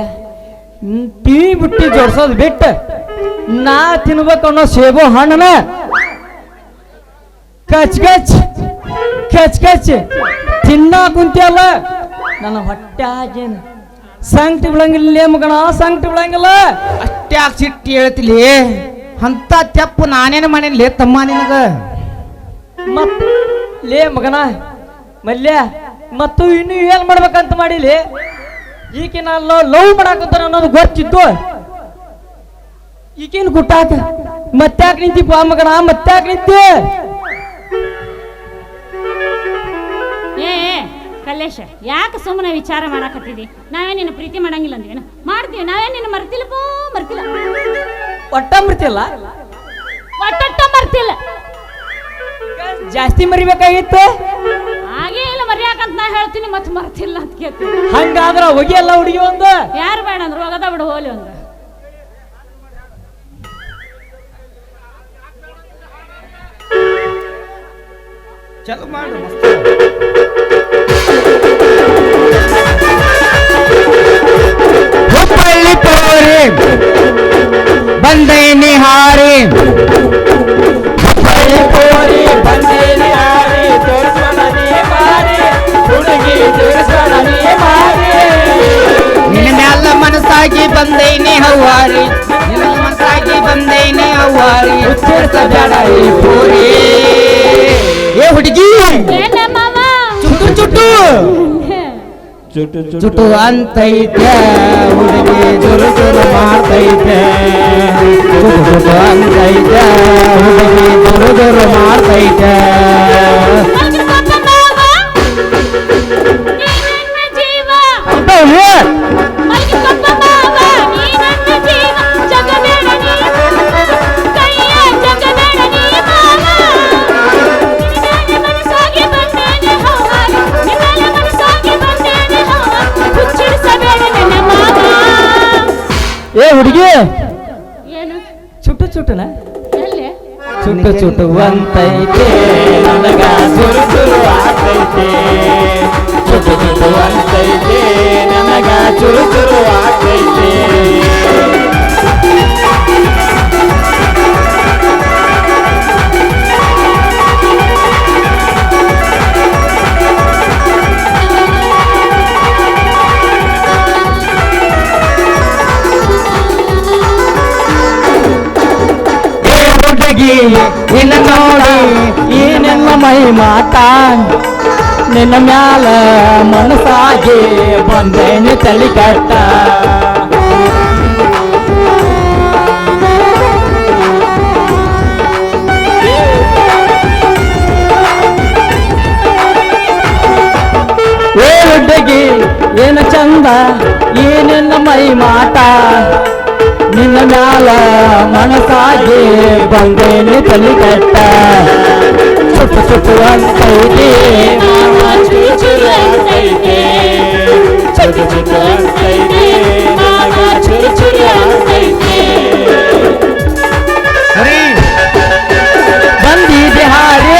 ಟಿವಿ ಬಿಟ್ಟು ಜೋಡ್ಸೋದು ಬಿಟ್ಟ ನಾ ತಿನ್ಬೇಕು ಅನ್ನೋ ಸೇಬು ಹಣ್ಣನ ಕಚ್ ತಿನ್ನ ಕುಂತಿಯಲ್ಲ ನನ್ನ ಹೊಟ್ಟೆ ಹಾಗೇನು ಸಂಕಟ ಬಿಡಂಗಿಲ್ಲ ಮಗನ ಸಂಕಟ ಬಿಡಂಗಿಲ್ಲ ಅಷ್ಟ್ಯಾಕ್ ಸಿಟ್ಟಿ ಹೇಳ್ತಿಲಿ ಅಂತ ತೆಪ್ಪು ನಾನೇನು ಮಾಡೇನಿ ತಮ್ಮ ನಿನಗ ಮತ್ ಲೇ ಮಗನ ಮಲ್ಯ ಮತ್ತು ಇನ್ನು ಏನ್ ಮಾಡ್ಬೇಕಂತ ಮಾಡಿಲಿ ಈಕೆ ನಾನು ಲವ್ ಮಾಡಾಕಂತಾರ ಅನ್ನೋದು ಗೊತ್ತಿದ್ದು ಈಕಿನ ಗುಟ್ಟಾಕ ಮತ್ತ್ಯಾಕ್ ನಿಂತಿಪ್ಪ ಮಗನ ಮತ್ತ್ಯಾಕ್ ನಿಂತಿ ಏ ಕಲ್ಲೇಶ ಯಾಕೆ ಸುಮ್ಮನೆ ವಿಚಾರ ಮಾಡಾಕತ್ತಿದಿ ನಾವೇ ನಿನ್ನ ಪ್ರೀತಿ ಮಾಡಂಗಿಲ್ಲ ಅಂದ್ವೇನು ಮಾಡ್ತೀವಿ ನಾವೇ ನಿನ್ನ ಮರ್ತಿಲ್ಲಪ್ಪ ಮರ್ತಿಲ್ಲ ಒಟ್ಟ ಮರ್ತಿಲ್ಲ ಒಟ್ಟೊಟ್ಟ ಮರ್ತಿಲ್ಲ ಜಾಸ್ತಿ ಮರಿಬೇಕಾಗಿತ್ತು ಹಾಗೇ ಇಲ್ಲ ಮರ್ಯಾಕಂತ ನಾ ಹೇಳ್ತೀನಿ ಮತ್ತೆ ಮರ್ತಿಲ್ಲ ಅಂತ ಕೇಳ್ತೀನಿ ಹಂಗಾದ್ರ ಹೋಗಿ ಎಲ್ಲ ಹುಡುಗಿ ಒಂದು ಯಾರು ಬೇಡ ಅಂದ್ರು ಹೋಗದ ಬಿಡು ಹೋಲಿ ಒಂದು ಚಲೋ ಮಾಡು ಹುಬ್ಬಳ್ಳಿ ತೋರಿ ಬಂದೆ ನಿಹಾರಿ ಹುಬ್ಬಳ್ಳಿ ತೋರಿ ಬಂದೆ ನಿಹಾರಿ ತೋರಿಸೋಣ ನೀ ಮಾರಿ ಹುಡುಗಿ ತೋರಿಸೋಣ ನೀ ಮಾರಿ ನಿನ್ನ ಮ್ಯಾಲ ಮನಸ್ಸಾಗಿ ಬಂದೆ ನೀ ಹವ್ವಾರಿ ನಿನ್ನ ಮನಸ್ಸಾಗಿ ಬಂದೇನೆ ಅವ್ವಾರಿ ಉಚ್ಚರಿಸಬೇಡ ಈ ಪೋರಿ. ಏ ಹುಡುಗಿ ಏನ ಮಾವ ಚುಟ್ಟು ಚುಟ್ಟು ಚುಟ್ಟು ಅಂತೈತೆ ಹುಡುಗಿ ಜುರು ಜುರು ಮಾಡ್ತೈತೆ. ಚುಟ್ಟು ಅಂತೈತೆ ಹುಡುಗಿ ಜುರು ಜುರು ಮಾಡ್ತೈತೆ. ಮಲ್ಕಪ್ಪ ಮಾವ ನೀ ನನ್ನ ಜೀವ ಮಲ್ಕಪ್ಪ ಮಾವ ನೀ ನನ್ನ ಜೀವ ಜಗಬೇಡ ನೀ ಕೈಯ ಜಗಬೇಡ ನೀ ಮಾವ ನಿನ್ನ ಮನಸ್ಸಾಗಿ ಬಂದೇನೆ ಹೌಹಾರಿ ನಿನ್ನ ಮನಸ್ಸಾಗಿ ಬಂದೇನೆ ಹೌಹಾರಿ ಹುಚ್ಚಿಡಿಸಬೇಡ ನನ್ನ ಮಾವ. ಏ ಹುಡುಗಿ ಏನು ಚುಟ್ಟು ಚುಟ್ಟುನ ಎಲ್ಲಿ ಚುಟ್ಟು ಚುಟ್ಟು ಅಂತೈತೆ ನನಗ ಚುರು ಚುರು ಆಗ್ತೈತೆ. ಚುಟ್ಟು ಚುಟ್ಟು ಅಂತೈತೆ ನನಗ ಚುರು ಚುರು ಆಗ್ತೈತೆ. ಹುಡುಗಿ ನಿನ್ನ ನೋಡಿ ಈ ನಿನ್ನ ಮೈ ಮಾಟ ನಿನ್ನ ಮ್ಯಾಲ ಮನಸ್ಸಾಗಿ ಬಂದೇನೆ ತಲೆ ಕಟ್ಟ. ಏ ಹುಡುಗಿ ಏನು ಚಂದ ಈ ನಿನ್ನ ಮೈ ಮಾಟ ನಿನ್ನ ಮ್ಯಾಲ ಮನಸ್ಸಾಗಿ ಬಂದೇನೆ ತಲೆ ಕಟ್ಟ. ಚುಟ್ಟು ಚುಟ್ಟು ಅಂತೈತೆ ಮಾವ ಚುರು ಚುರು ಅಂತೈತೆ. ಚುಟ್ಟು ಚುಟ್ಟು ಅಂತೈತೆ ಮಾವ ಚುರು ಚುರು ಅಂತೈತೆ. ಬಂದಿದೆ ಹಾರಿ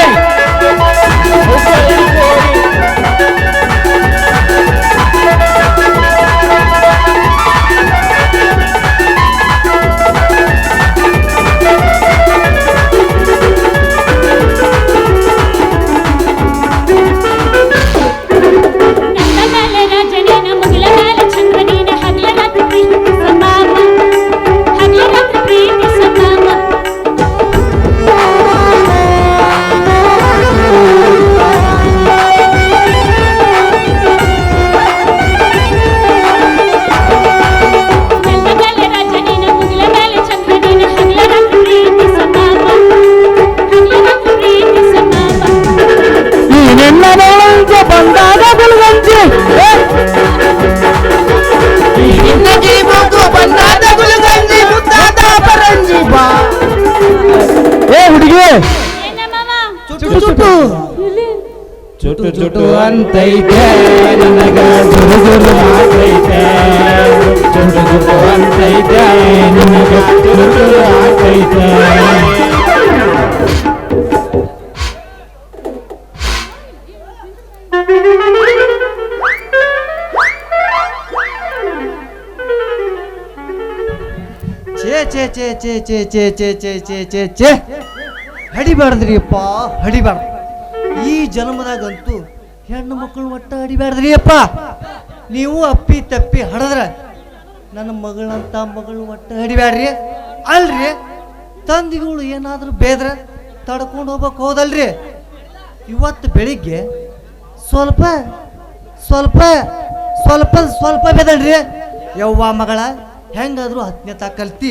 ಬಂದಾಗ ಗುಲ್ಗಂಜಿ ಬಂದಾದ ಗುಲ್ಗಂಜಿ ಮುದ್ದಾದ ಪರಂಜಿ ಬಾ. ಏ ಹುಡುಗಿ ಚುಟ್ಟು ಚುಟ್ಟು ಚುಟ್ಟು ಚುಟ್ಟು ಅಂತೈತೆ ನನಗ ಜುರು ಜುರು ಆಗ್ತೈತೆ. ಚುಟ್ಟು ಚುಟ್ಟು ಅಂತೈತೆ ನನಗ ಜುರು ಜುರು ಆಗ್ತೈತೆ. ಛೇ ಛೇ ಛೇ ಛೇ ಛೇ ಛೇ ಛೇ ಛೇ ಛೇ ಛೇ ಛೇ ಹಡಿಬಾರ್ದ್ರಿ ಅಪ್ಪ ಹಡಿಬಾರ್ದು. ಈ ಜನ್ಮದಾಗಂತೂ ಹೆಣ್ಣು ಮಕ್ಕಳು ಒಟ್ಟ ಹಡಿಬಾರ್ದ್ರಿ ಅಪ್ಪ. ನೀವು ಅಪ್ಪಿ ತಪ್ಪಿ ಹಡದ್ರ ನನ್ನ ಮಗಳಂತ ಮಗಳು ಒಟ್ಟ ಹಡಿಬ್ಯಾಡ್ರಿ. ಅಲ್ರಿ ತಂದಿಗಳು ಏನಾದರೂ ಬೇದ್ರ ತಡ್ಕೊಂಡು ಹೋಗ್ಬೇಕು ಹೋದಲ್ರಿ. ಇವತ್ತು ಬೆಳಿಗ್ಗೆ ಸ್ವಲ್ಪ ಸ್ವಲ್ಪ ಸ್ವಲ್ಪ ಸ್ವಲ್ಪ ಬೇದಳ್ರಿ. ಯವ್ವ ಮಗಳ ಹೆಂಗಾದ್ರು 10ನೇ ತಾ ಕಲ್ತಿ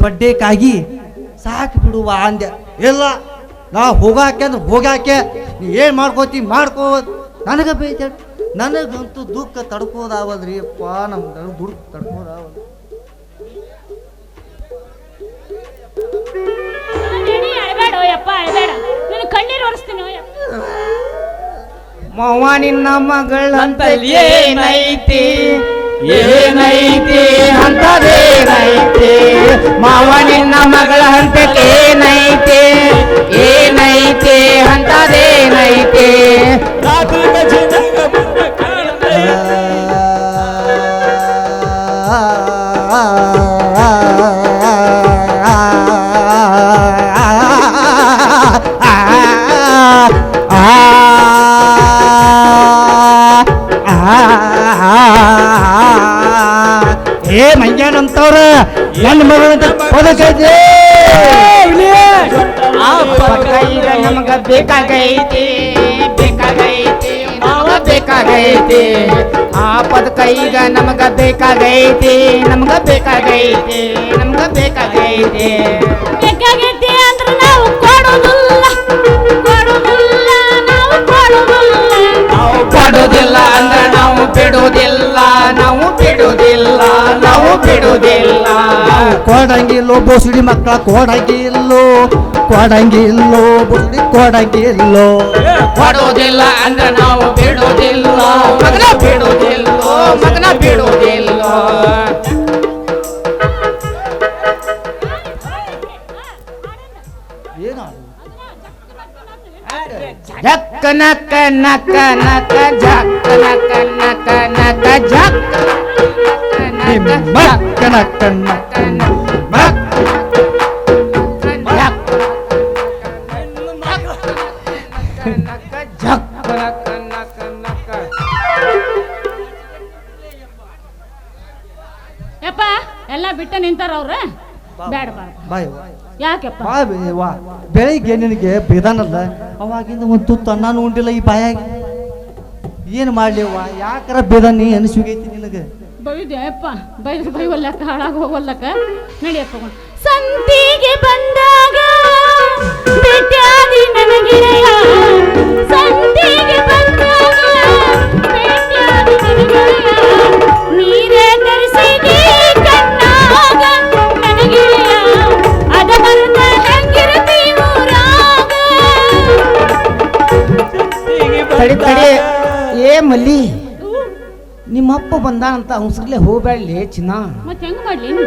ದೊಡ್ಡಕ್ಕಾಗಿ ಸಾಕು ಬಿಡುವ ಅಂದೆ. ಇಲ್ಲ ನಾ ಹೋಗಾಕೆ ಅಂದ್ರೆ ಹೋಗಾಕೆ, ನೀ ಏನು ಮಾಡ್ಕೋತಿ ಮಾಡ್ಕೋ. ನನಗೆ ಬೇಜಾರು, ನನಗಂತೂ ದುಃಖ ತಡ್ಕೋದಾವಲ್ರಿ ಅಪ್ಪ. ನಮ್ಗೆ ದುಡ್ಡು ತಡ್ಕೋದಾವಲ್ಲ. ಅಳಬೇಡ ಯಪ್ಪ ಅಳಬೇಡ, ನಿನ್ನ ಕಣ್ಣೀರು ಒರೆಸ್ತೀನಿ. ಮವ್ವ ನಿನ್ನ ಮಗಳಂತಲ್ಲಿ ಏನೈತಿ ಏನೈತಿ ಅಂತದೇನೈತಿ. ಮಾವ ನಿನ್ನ ಮಗಳ ಹಂತಕ್ಕೇನೈತಿ ಏನೈತಿ ಅಂತದೇನೈತಿ. ಏ ಮಂಗ್ಯಾನಂತವ್ರ ನನ್ನ ಮಗಳಂತ ಪದಕೈತೆ ಆ ಪದಕ ಈಗ ನಮಗ ಬೇಕಾಗೈತಿ ಬೇಕಾಗೈತಿ ಮಾವ ಬೇಕಾಗೈತಿ ಆ ಪದಕ ಈಗ ನಮಗ ಬೇಕಾಗೈತಿ ನಮಗ ಬೇಕಾಗೈತಿ ನಮಗ ಬೇಕಾಗೈತಿ ಬೇಕಾಗೈತಿ ಅಂದ್ರ ನಾವು ಕೊಡೋದಿಲ್ಲ ಕೊಡೋದಿಲ್ಲ ನಾವು ಕೊಡೋದಿಲ್ಲ ನಾವು ಕೊಡೋದಿಲ್ಲ ಅಂದ್ರ ನಾವು ಬಿಡೋದಿಲ್ಲ ನಾವು ಬಿಡೋದಿಲ್ಲ ನಾವು ಬಿಡೋದಿಲ್ಲ ಕೊಡಂಗಿಲ್ಲೋ ಬೋಸುಡಿ ಮಕ್ಕಳ ಕೊಡಂಗಿಲ್ಲೋ ಕೊಡಂಗಿಲ್ಲೋ ಬೋಸುಡಿ ಕೊಡಂಗಿಲ್ಲೋ ಕೊಡೋದಿಲ್ಲ ಅಂದ್ರ ನಾವು ಬಿಡೋದಿಲ್ಲ ಮಗನ ಬಿಡೋದಿಲ್ಲ ಮಗನ ಬಿಡೋದಿಲ್ಲ ಜಕ್ಕ ನಕ್ಕ ನಕ್ಕ ನಕ್ಕ ಜಕ್ಕ ನಕ್ಕ ನಕ್ಕ ನಕ್ಕ ಜಕ್ಕ ಮಕ್ಕನ ಕಣ್ಣ ಯಪ್ಪ ಎಲ್ಲ ಬಿಟ್ಟ ನಿಂತಾರ ಅವ್ರ ಬೇಡ ಬೇಡ ಬಾಯ್ ಯಾಕೆಪ್ಪ ವಾ ಬೆಳಿಗ್ಗೆ ನಿನಗೆ ಬೇದಾನಲ್ಲ ಅವಾಗಿಂದ ಒಂದು ತುತ್ತು ಅನ್ನ ಉಂಡಿಲ್ಲ ಈ ಬಾಯಾಗ ಏನು ಮಾಡ್ಲಿವ್ವ ಯಾಕರ ಬೇದ ನೀ ಅನಿಸ್ಬೇಕೈತಿ ನಿನಗೆ ಬೈದೆ ಅಪ್ಪ ಬೈದ್ರೆ ಬೈವಲ್ಲಕ್ಕ ಹಾಳಾಗ ಹೋಗಲ್ಲಕ್ಕ ನಡಿಯಪ್ಪ ಸಂತಿಗೆ ಬಂದಾಗ ಭೇಟಿಯಾದಿ ನನಗಿರೆಯ ಸಂತಿಗೆ ಬಂದಾಗ ಭೇಟಿಯಾದಿ ನನಗಿರೆಯ ನೀರೇ ತರಿಸಿಗೆ ಕಣ್ಣಾಗ ನನಗಿರೆಯ ಅದ ಮರದ ಹೆಂಗಿರತಿ ಊರಾಗ ತಡಿ ತಡಿ ಏ ಮಲ್ಲಿ ನಿಮ್ಮಪ್ಪ ಬಂದಾನಂತ ಅವಸರ್ಲೆ ಹೋಗ್ಬೇಡ್ಲಿ ಚಿನ್ನ ಮತ್ತೆ ಹೆಂಗ್ ಮಾಡ್ಲಿ ನೀನು?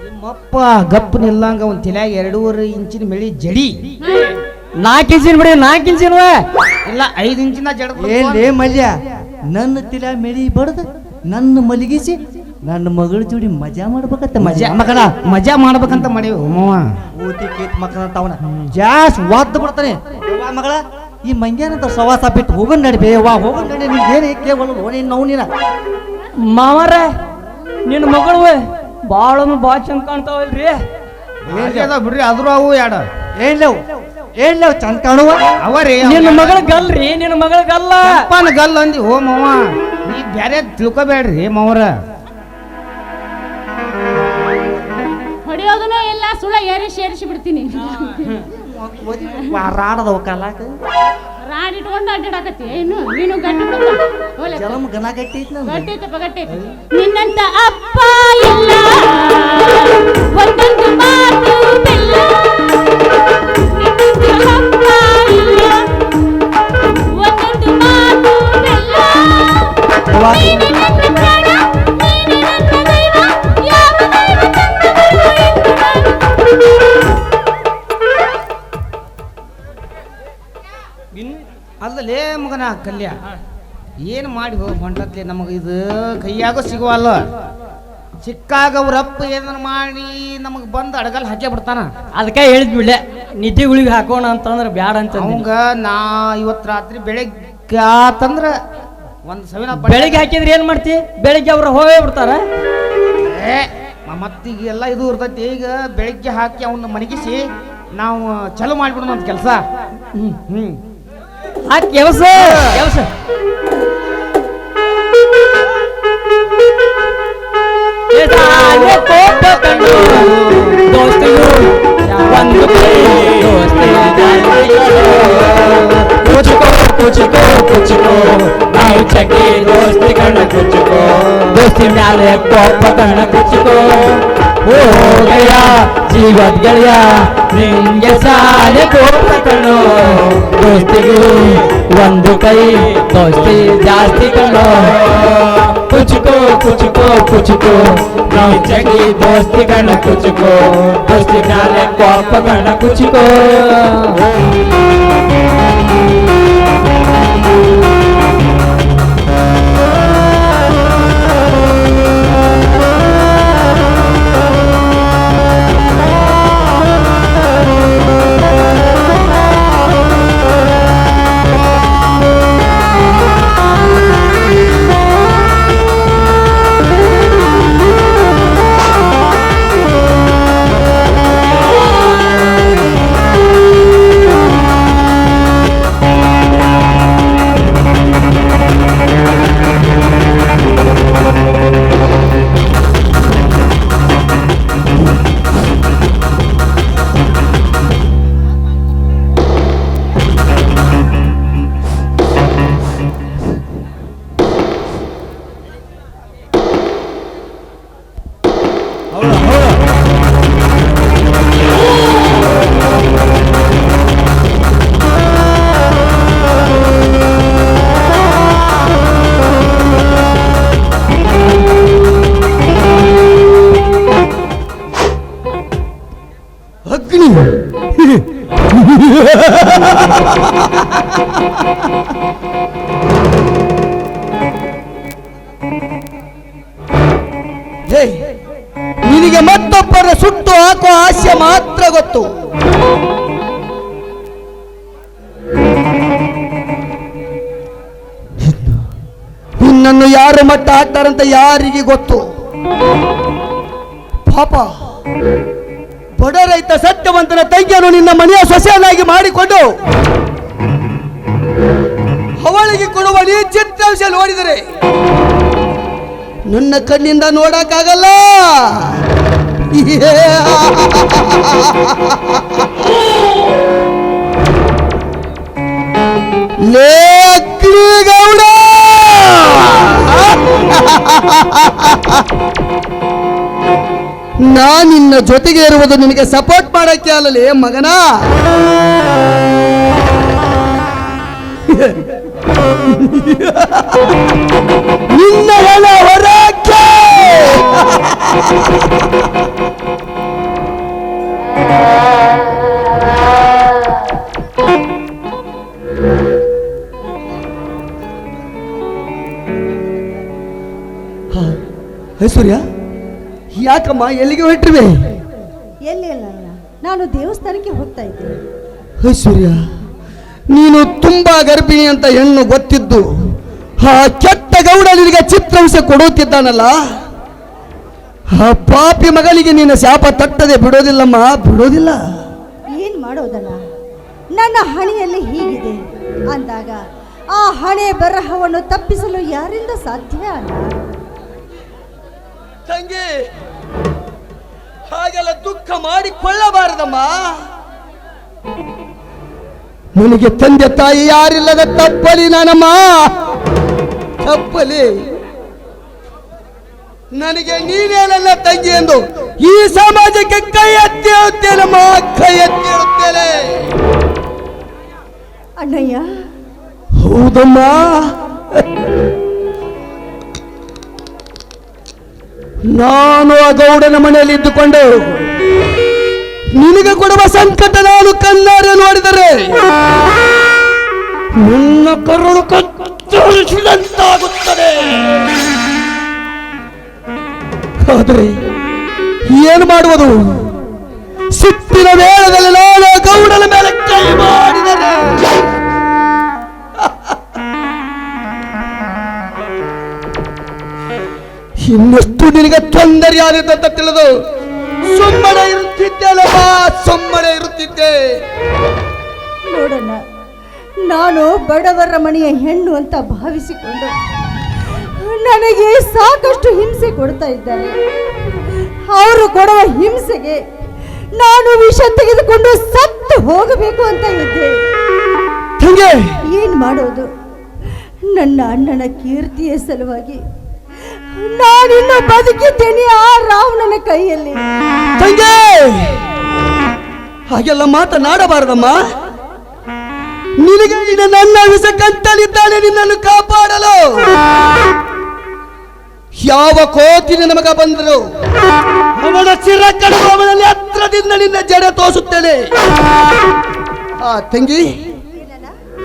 ನಿಮ್ಮಪ್ಪ ಗಪ್ ನಿಲ್ಲಂಗ ಒಂದ್ ತಲ್ಯಾಗ 2.5 ಇಂಚಿನ ಮೆಳಿ ಜಡಿ 4 ಇಂಚಿನ ಬಿಡಿ 4 ಇಂಚಿನ ಇಲ್ಲ 5 ಇಂಚಿನ ಜಡ ಏನ್ಲೇ ಮಲ್ಯ ನನ್ನ ತಿಲ ಮೆಳಿ ಬಡ್ದು ನನ್ನ ಮಲಗಿಸಿ ನನ್ನ ಮಗಳ ಜೋಡಿ ಮಜಾ ಮಾಡ್ಬೇಕತ್ತ ಮಜಾ ಮಗನ ಮಜಾ ಮಾಡ್ಬೇಕಂತ ಮಾಡೀವಿ ಮಾವ ಊತಿ ಕೇತ್ ಮಕ್ಕಳ ತವನ ಜಾಸ್ ವಾದ್ದು ಬಿಡ್ತಾನೆ ವಾ ಮಗಳ ಈ ಮಂಗ್ಯಾನಂತ ಸವಾಸ ಬಿಟ್ಟು ಹೋಗನ್ ನಡಿಬೇ ವಾ ಹೋಗನ್ ನಡಿ ನೀನ್ ಏನೇ ಕೇವಲ ನೀನ್ ನಾವು ನೀನ ಮಾವರ ನಿನ್ನ ಮಗಳು ಭಾಳ ಚಂದ ಕಾಣ್ತಾವಲ್ರಿ ಅದ ಬಿಡ್ರಿ ಅದ್ರು ಅವು ಯಾಡ ಏನ್ಲವ್ ಚಂದ ಕಾಣುವ ಅವರೇ ನಿನ್ನ ಮಗಳ ಗಲ್ರಿ ನಿನ್ನ ಮಗಳ ಗಲ್ಲ ಅಪ್ಪನ ಗಲ್ ಅಂದಿ ಓ ಮಾವ ನೀ ಬ್ಯಾರೆ ತಿಳ್ಕೊಬೇಡ್ರಿ ಮಾವರ ಹೊಡೆಯೋದನ್ನೂ ಇಲ್ಲ ಸುಳ ಏರಿಸಿ ಬಿಡ್ತೀನಿ ರಾಡದವ ಕಾಲಾಕ ರಾಡ್ ಇಟ್ಕೊಂಡು ಅಡ್ಡಾಡಕತ್ತಿ ಏನು ನೀನು ಗಟ್ಟಿ ಬಿಡಲ್ಲ. ಹೋಗ್ಲಿ ಅಕ್ಕ. ಜಲಮ್ ಗನ ಗಟ್ಟಿ ಐತಿ ನಂದು. ಗಟ್ಟಿ ಐತಪ್ಪ ಗಟ್ಟಿ ಐತಿ ನಿನ್ನಂತ ಅಪ್ಪ ಇಲ್ಲ ಒಂದೊಂದು ಮಾತು ಬೆಲ್ಲ ನಿನ್ನಂತ ಅಪ್ಪ ಇಲ್ಲ ಒಂದೊಂದು ಮಾತು ಬೆಲ್ಲ ನೀನು ನನ್ನ ಪ್ರಾಣ ನೀನು ನನ್ನ ದೈವ ಯಾವ ದೈವ ತಂದವರು ಅಲ್ಲಲೇ ಮಗನ ಕಲ್ಯ ಏನು ಮಾಡಿ ಹೋಗಿ ಹೊಂಟತ್ಲೆ ನಮಗೆ ಇದು ಕೈಯಾಗ ಸಿಗುವಲ್ಲ ಸಿಕ್ಕಾಗ ಅವ್ರಪ್ಪ ಏನಾರ ಮಾಡಿ ನಮಗೆ ಬಂದು ಅಡಗಲ್ ಹಾಕೇ ಬಿಡ್ತಾನ ಅದಕ್ಕೆ ಹೇಳಿದ್ಬಿಡ್ಲೆ ನಿದ್ದೆ ಗುಳಿಗೆ ಹಾಕೋಣ ಅಂತಂದ್ರೆ ಬ್ಯಾಡ ಅಂತ ಅವಂಗ ನಾ ಇವತ್ತು ರಾತ್ರಿ ಬೆಳಗ್ಗೆ ಆತಂದ್ರ ಒಂದು ಸವಿನ ಬೆಳಿಗ್ಗೆ ಹಾಕಿದ್ರೆ ಏನ್ ಮಾಡ್ತಿ ಬೆಳಿಗ್ಗೆ ಅವ್ರು ಹೋಗೇ ಬಿಡ್ತಾರ ಮತ್ತೀಗ ಎಲ್ಲ ಇದು ಇರ್ತೈತಿ ಈಗ ಬೆಳಿಗ್ಗೆ ಹಾಕಿ ಅವನ್ನ ಮನಗಿಸಿ ನಾವು ಚಲೋ ಮಾಡಿಬಿಡೋಣ ಅಂತ ಕೆಲಸ ಹ್ಮ್ ಹಾಕಿ ಕೆಲಸ दोस्ती म्याले पकड़ कुचको हो गया जीवत गया निंगे साले को पकड़ो दोस्ती ಒಂದು ಕೈ दोस्ती ಜಾಸ್ತಿ ಕಣ್ಣೋ ಕುಚಕೋ ನಾವು ಚಗಿ ದೋಸ್ತಿ ಕಣ್ಣ ಕುಚಕೋ ದೋಸ್ತಿ ಮ್ಯಾಲೆ ಕೋಪ ಕಣ್ಣ ಕುಚಕೋ ಹೇ, ನಿನಗೆ ಮತ್ತೊಬ್ಬರ ಸುಟ್ಟು ಹಾಕುವ ಹಾಸ್ಯ ಮಾತ್ರ ಗೊತ್ತು. ನಿನ್ನನ್ನು ಯಾರು ಮಟ್ಟ ಹಾಕ್ತಾರಂತ ಯಾರಿಗೆ ಗೊತ್ತು? ಪಾಪ, ಬಡ ರೈತ ಸತ್ಯವಂತನ ತಂಗಿಯನ್ನು ನಿನ್ನ ಮನೆಯ ಸೊಸೆಯನ್ನಾಗಿ ಮಾಡಿಕೊಂಡು ಅವಳಿಗೆ ಕೊಡುವ ನೀ ಚಿತ್ರಾಂಶ ನೋಡಿದರೆ ನನ್ನ ಕಣ್ಣಿಂದ ನೋಡಕ್ಕಾಗಲ್ಲ. ಲೇ ಅಗ್ನಿಗೌಡ, ನಾನು ನಿನ್ನ ಜೊತೆಗೆ ಇರುವುದು ನಿನಗೆ ಸಪೋರ್ಟ್ ಮಾಡಕ್ಕೆ ಅಲ್ಲಲೇ ಮಗನ. ನಿನ್ನ ಹೆಣ ಹೊರಕ್ಕೆ. ಐಶ್ವರ್ಯ, ಯಾಕಮ್ಮ ಎಲ್ಲಿಗೆ ಹೊರಟ್ರಿವೆ? ಎಲ್ಲಿ ಅಲ್ಲ, ನಾನು ದೇವಸ್ಥಾನಕ್ಕೆ ಹೋಗ್ತಾ ಇದ್ದೇನೆ. ಐಶ್ವರ್ಯ, ನೀನು ತುಂಬಾ ಗರ್ಭಿಣಿ ಅಂತ ಹೆಣ್ಣು ಗೊತ್ತಿದ್ದು ಆ ಕೆಟ್ಟ ಗೌಡ ನಿನಗೆ ಚಿತ್ರಾಂಶ ಕೊಡುತ್ತಿದ್ದಾನಲ್ಲ, ಆ ಪಾಪಿ ಮಗನಿಗೆ ನೀನು ಶಾಪ ತಟ್ಟದೆ ಬಿಡೋದಿಲ್ಲಮ್ಮ, ಬಿಡೋದಿಲ್ಲ. ಏನ್ ಮಾಡೋದಲ್ಲ, ನನ್ನ ಹಣೆಯಲ್ಲಿ ಹೀಗಿದೆ ಅಂದಾಗ ಆ ಹಣೆ ಬರಹವನ್ನು ತಪ್ಪಿಸಲು ಯಾರಿಂದ ಸಾಧ್ಯ ಅಲ್ಲ. ತಂಗಿ, ಹಾಗೆಲ್ಲ ದುಃಖ ಮಾಡಿಕೊಳ್ಳಬಾರದಮ್ಮ. ನನಗೆ ತಂದೆ ತಾಯಿ ಯಾರಿಲ್ಲದ ತಪ್ಪಲಿ ನಾನಮ್ಮ, ತಪ್ಪಲಿ. ನನಗೆ ನೀನೇ ನನ್ನ ತಂಗಿ ಎಂದು ಈ ಸಮಾಜಕ್ಕೆ ಕೈ ಎತ್ತಿ ಹೇಳುತ್ತೇನಮ್ಮ, ಕೈ ಎತ್ತಿ ಹೇಳುತ್ತೇನೆ. ಅಣ್ಣಯ್ಯ, ಹೌದಮ್ಮ, ನಾನು ಆ ಗೌಡನ ಮನೆಯಲ್ಲಿ ಇದ್ದುಕೊಂಡು ನಿನಗೆ ಕೊಡುವ ಸಂಕಟ ನಾನು ಕಣ್ಣಾರೆ ನೋಡಿದರೆ ನನ್ನ ಕರುಳು ಕತ್ತರಿಸಿದಂತಾಗುತ್ತದೆ. ಆದರೆ ಏನು ಮಾಡುವುದು? ಸಿಟ್ಟಿನ ವೇಳದಲ್ಲಿ ನಾನು ಆ ಗೌಡನ ಮೇಲೆ ಕೈ ಮಾಡಿದರೆ ಇನ್ನಷ್ಟು ನಿನಗೆ ತೊಂದರೆ ಆಗುತ್ತಂತ ತಿಳಿದು ಸುಮ್ಮನೆ ಇರುತ್ತಿದ್ದೆಲ್ಲಮ್ಮ, ಸುಮ್ಮನೆ ಇರುತ್ತಿದ್ದೆ. ನೋಡೋಣ, ನಾನು ಬಡವರ ಮನೆಯ ಹೆಣ್ಣು ಅಂತ ಭಾವಿಸಿಕೊಂಡು ನನಗೆ ಸಾಕಷ್ಟು ಹಿಂಸೆ ಕೊಡ್ತಾ ಇದ್ದಾರೆ. ಅವರು ಕೊಡುವ ಹಿಂಸೆಗೆ ನಾನು ವಿಷ ತೆಗೆದುಕೊಂಡು ಸತ್ತು ಹೋಗಬೇಕು ಅಂತ ಇದ್ದೆ. ಏನ್ ಮಾಡೋದು? ನನ್ನ ಅಣ್ಣನ ಕೀರ್ತಿಯ ಸಲುವಾಗಿ ನಾನಿನ್ನು ಬದುಕಿದ್ದೇನೆ ಆ ರಾವಣನ ಕೈಯಲ್ಲಿ. ಹಾಗೆಲ್ಲ ಮಾತನಾಡಬಾರದಮ್ಮ. ನಿನಗೆ ನನ್ನ ವಿಷ ಕಟ್ಟಲಿದ್ದಾನೆ ನಿನ್ನನ್ನು ಕಾಪಾಡಲು. ಯಾವ ಕೋತಿ ನಮಗ ಬಂದರು ಅವನ ಚಿರ ಕಡಿದು ಅವನಲ್ಲಿ ಹತ್ರದಿಂದ ನಿನ್ನ ಜಡೆ ತೋರಿಸುತ್ತೇನೆ. ಆ ತಂಗಿ,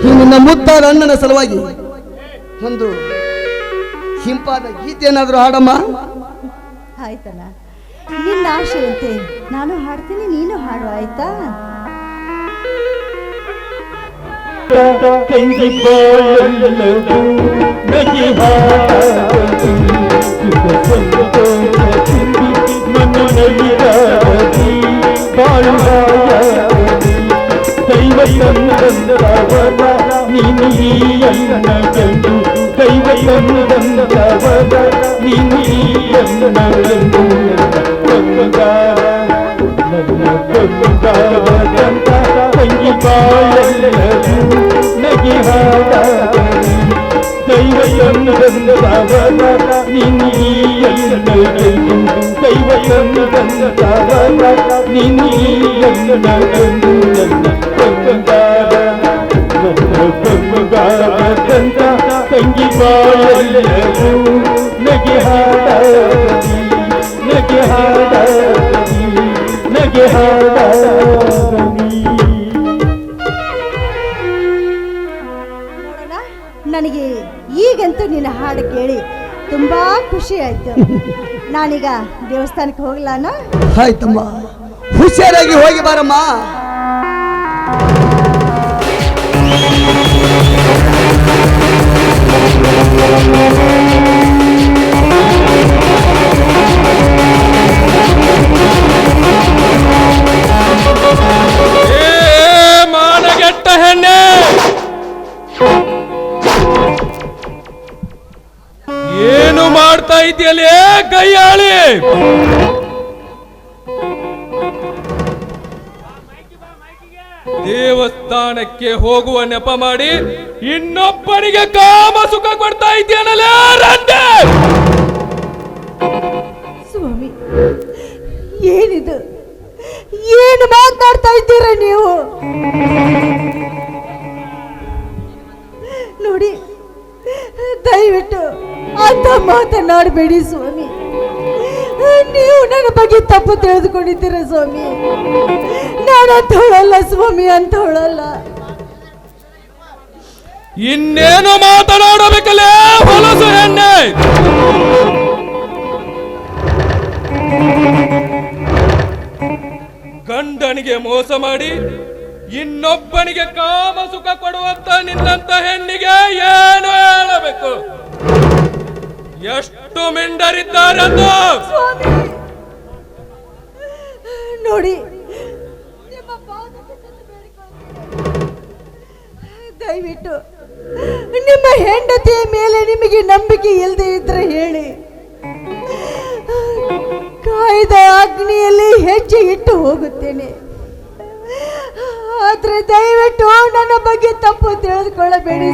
ಈ ನಿನ್ನ ಮುದ್ದಾದ ಅಣ್ಣನ ಸಲುವಾಗಿ ಒಂದು ಹಿಂಪಾದ ಗೀತೆ ಏನಾದರೂ ಹಾಡಮ್ಮ. ಆಯ್ತಲ್ಲ, ನಿನ್ನ ಆಶೆಯಂತೆ ನಾನು ಹಾಡ್ತೀನಿ, ನೀನು ಹಾಡು. ಆಯ್ತಾ? ತಂಗಿ ಬಾಳೆಲ್ಲವೂ ನಗೆ ಹಾಡಿ ಮನನಲ್ಲಿರಾದಿ ಬಾಳುವಾಯಾದಿ ದೈವ ತಂದವರ ನೀನಿಯನ್ನ ಗೆಂದು ದೈವ ತಂದವರ ನೀನಿಯನ್ನ ಗೆಂದು ತಂಗಿ ಬಾಳೆಲ್ಲವೂ ನಗೆ ಹಾಡಿ ದೈವ ತಂದವರ ನೀನಿಯನ್ನ ಗೆಂದು ದೈವ ತಂದವರ ನೀನಿಯನ್ನ ಗೆಂದು ತಂಗಿ ಬಾಳೆಲ್ಲವೂ ನಗೆ ಹಾಡಿ ನಗೆ ಹಾಡಿ ನಗೆ ಹಾಡಿ ನನಗೆ ಈಗಂತೂ ನಿನ್ನ ಹಾಡು ಕೇಳಿ ತುಂಬಾ ಖುಷಿ ಆಯ್ತು. ನಾನೀಗ ದೇವಸ್ಥಾನಕ್ಕೆ ಹೋಗ್ಲಾನ? ಆಯ್ತಮ್ಮ, ಹುಷಾರಾಗಿ ಹೋಗಿ ಬಾರಮ್ಮ. ಮಾನಗೆಟ್ಟ ಹೆಣ್ಣೆ, ಏನು ಮಾಡ್ತಾ ಇದೆಯಲ್ಲೇ ಕೈಯಾಳಿ? ದೇವಸ್ಥಾನಕ್ಕೆ ಹೋಗುವ ನೆಪ ಮಾಡಿ ಇನ್ನೊಬ್ಬನಿಗೆ ಕಾಮ ಸುಖ ಕೊಡ್ತಾ ಇದೆಯನಲ್ಲೇ ರಂಡೆ? ಸ್ವಾಮಿ, ಏನಿದು? ಏನು ಮಾತನಾಡ್ತಾ ಇದ್ದೀರಾ ನೀವು? ನೋಡಿ, ದಯವಿಟ್ಟು ಅಂತ ಮಾತನಾಡಬೇಡಿ ಸ್ವಾಮಿ. ನೀವು ನನ್ನ ಬಗ್ಗೆ ತಪ್ಪು ತಿಳಿದುಕೊಂಡಿದ್ದೀರ ಸ್ವಾಮಿ. ನಾನು ಅಂತವಳಲ್ಲ ಸ್ವಾಮಿ, ಅಂತವಳಲ್ಲ. ಇನ್ನೇನು ಮಾತನಾಡಬೇಕಲ್ಲೇ ಹೊಲಸು ಹೆಣ್ಣೆ? ಗಂಡನಿಗೆ ಮೋಸ ಮಾಡಿ ಇನ್ನೊಬ್ಬನಿಗೆ ಕಾಮ ಸುಖ ಕೊಡುವಂತ ನಿನ್ನಂತ ಹೆಣ್ಣಿಗೆ ಏನು ಹೇಳಬೇಕು? ಎಷ್ಟು ಮಿಂಡರಿದ್ದಾರೆಂದು ನೋಡಿ, ನಿಮ್ಮ ಪಾದಕ್ಕೆ ಬಿದ್ದು ಬೇಡಿಕೊಳ್ಳುತ್ತೇನೆ. ದಯವಿಟ್ಟು ನಿಮ್ಮ ಹೆಂಡತಿಯ ಮೇಲೆ ನಿಮಗೆ ನಂಬಿಕೆ ಇಲ್ಲದೆ ಇದ್ರೆ ಹೇಳಿ. ಕಾಯ್ದ ಅಗ್ನಿಯಲ್ಲಿ ಹೆಜ್ಜೆ ಇಟ್ಟು ಹೋಗುತ್ತೇನೆ. ಆದ್ರೆ ದಯವಿಟ್ಟು ನನ್ನ ಬಗ್ಗೆ ತಪ್ಪು ತಿಳಿದುಕೊಳ್ಳಬೇಡಿ,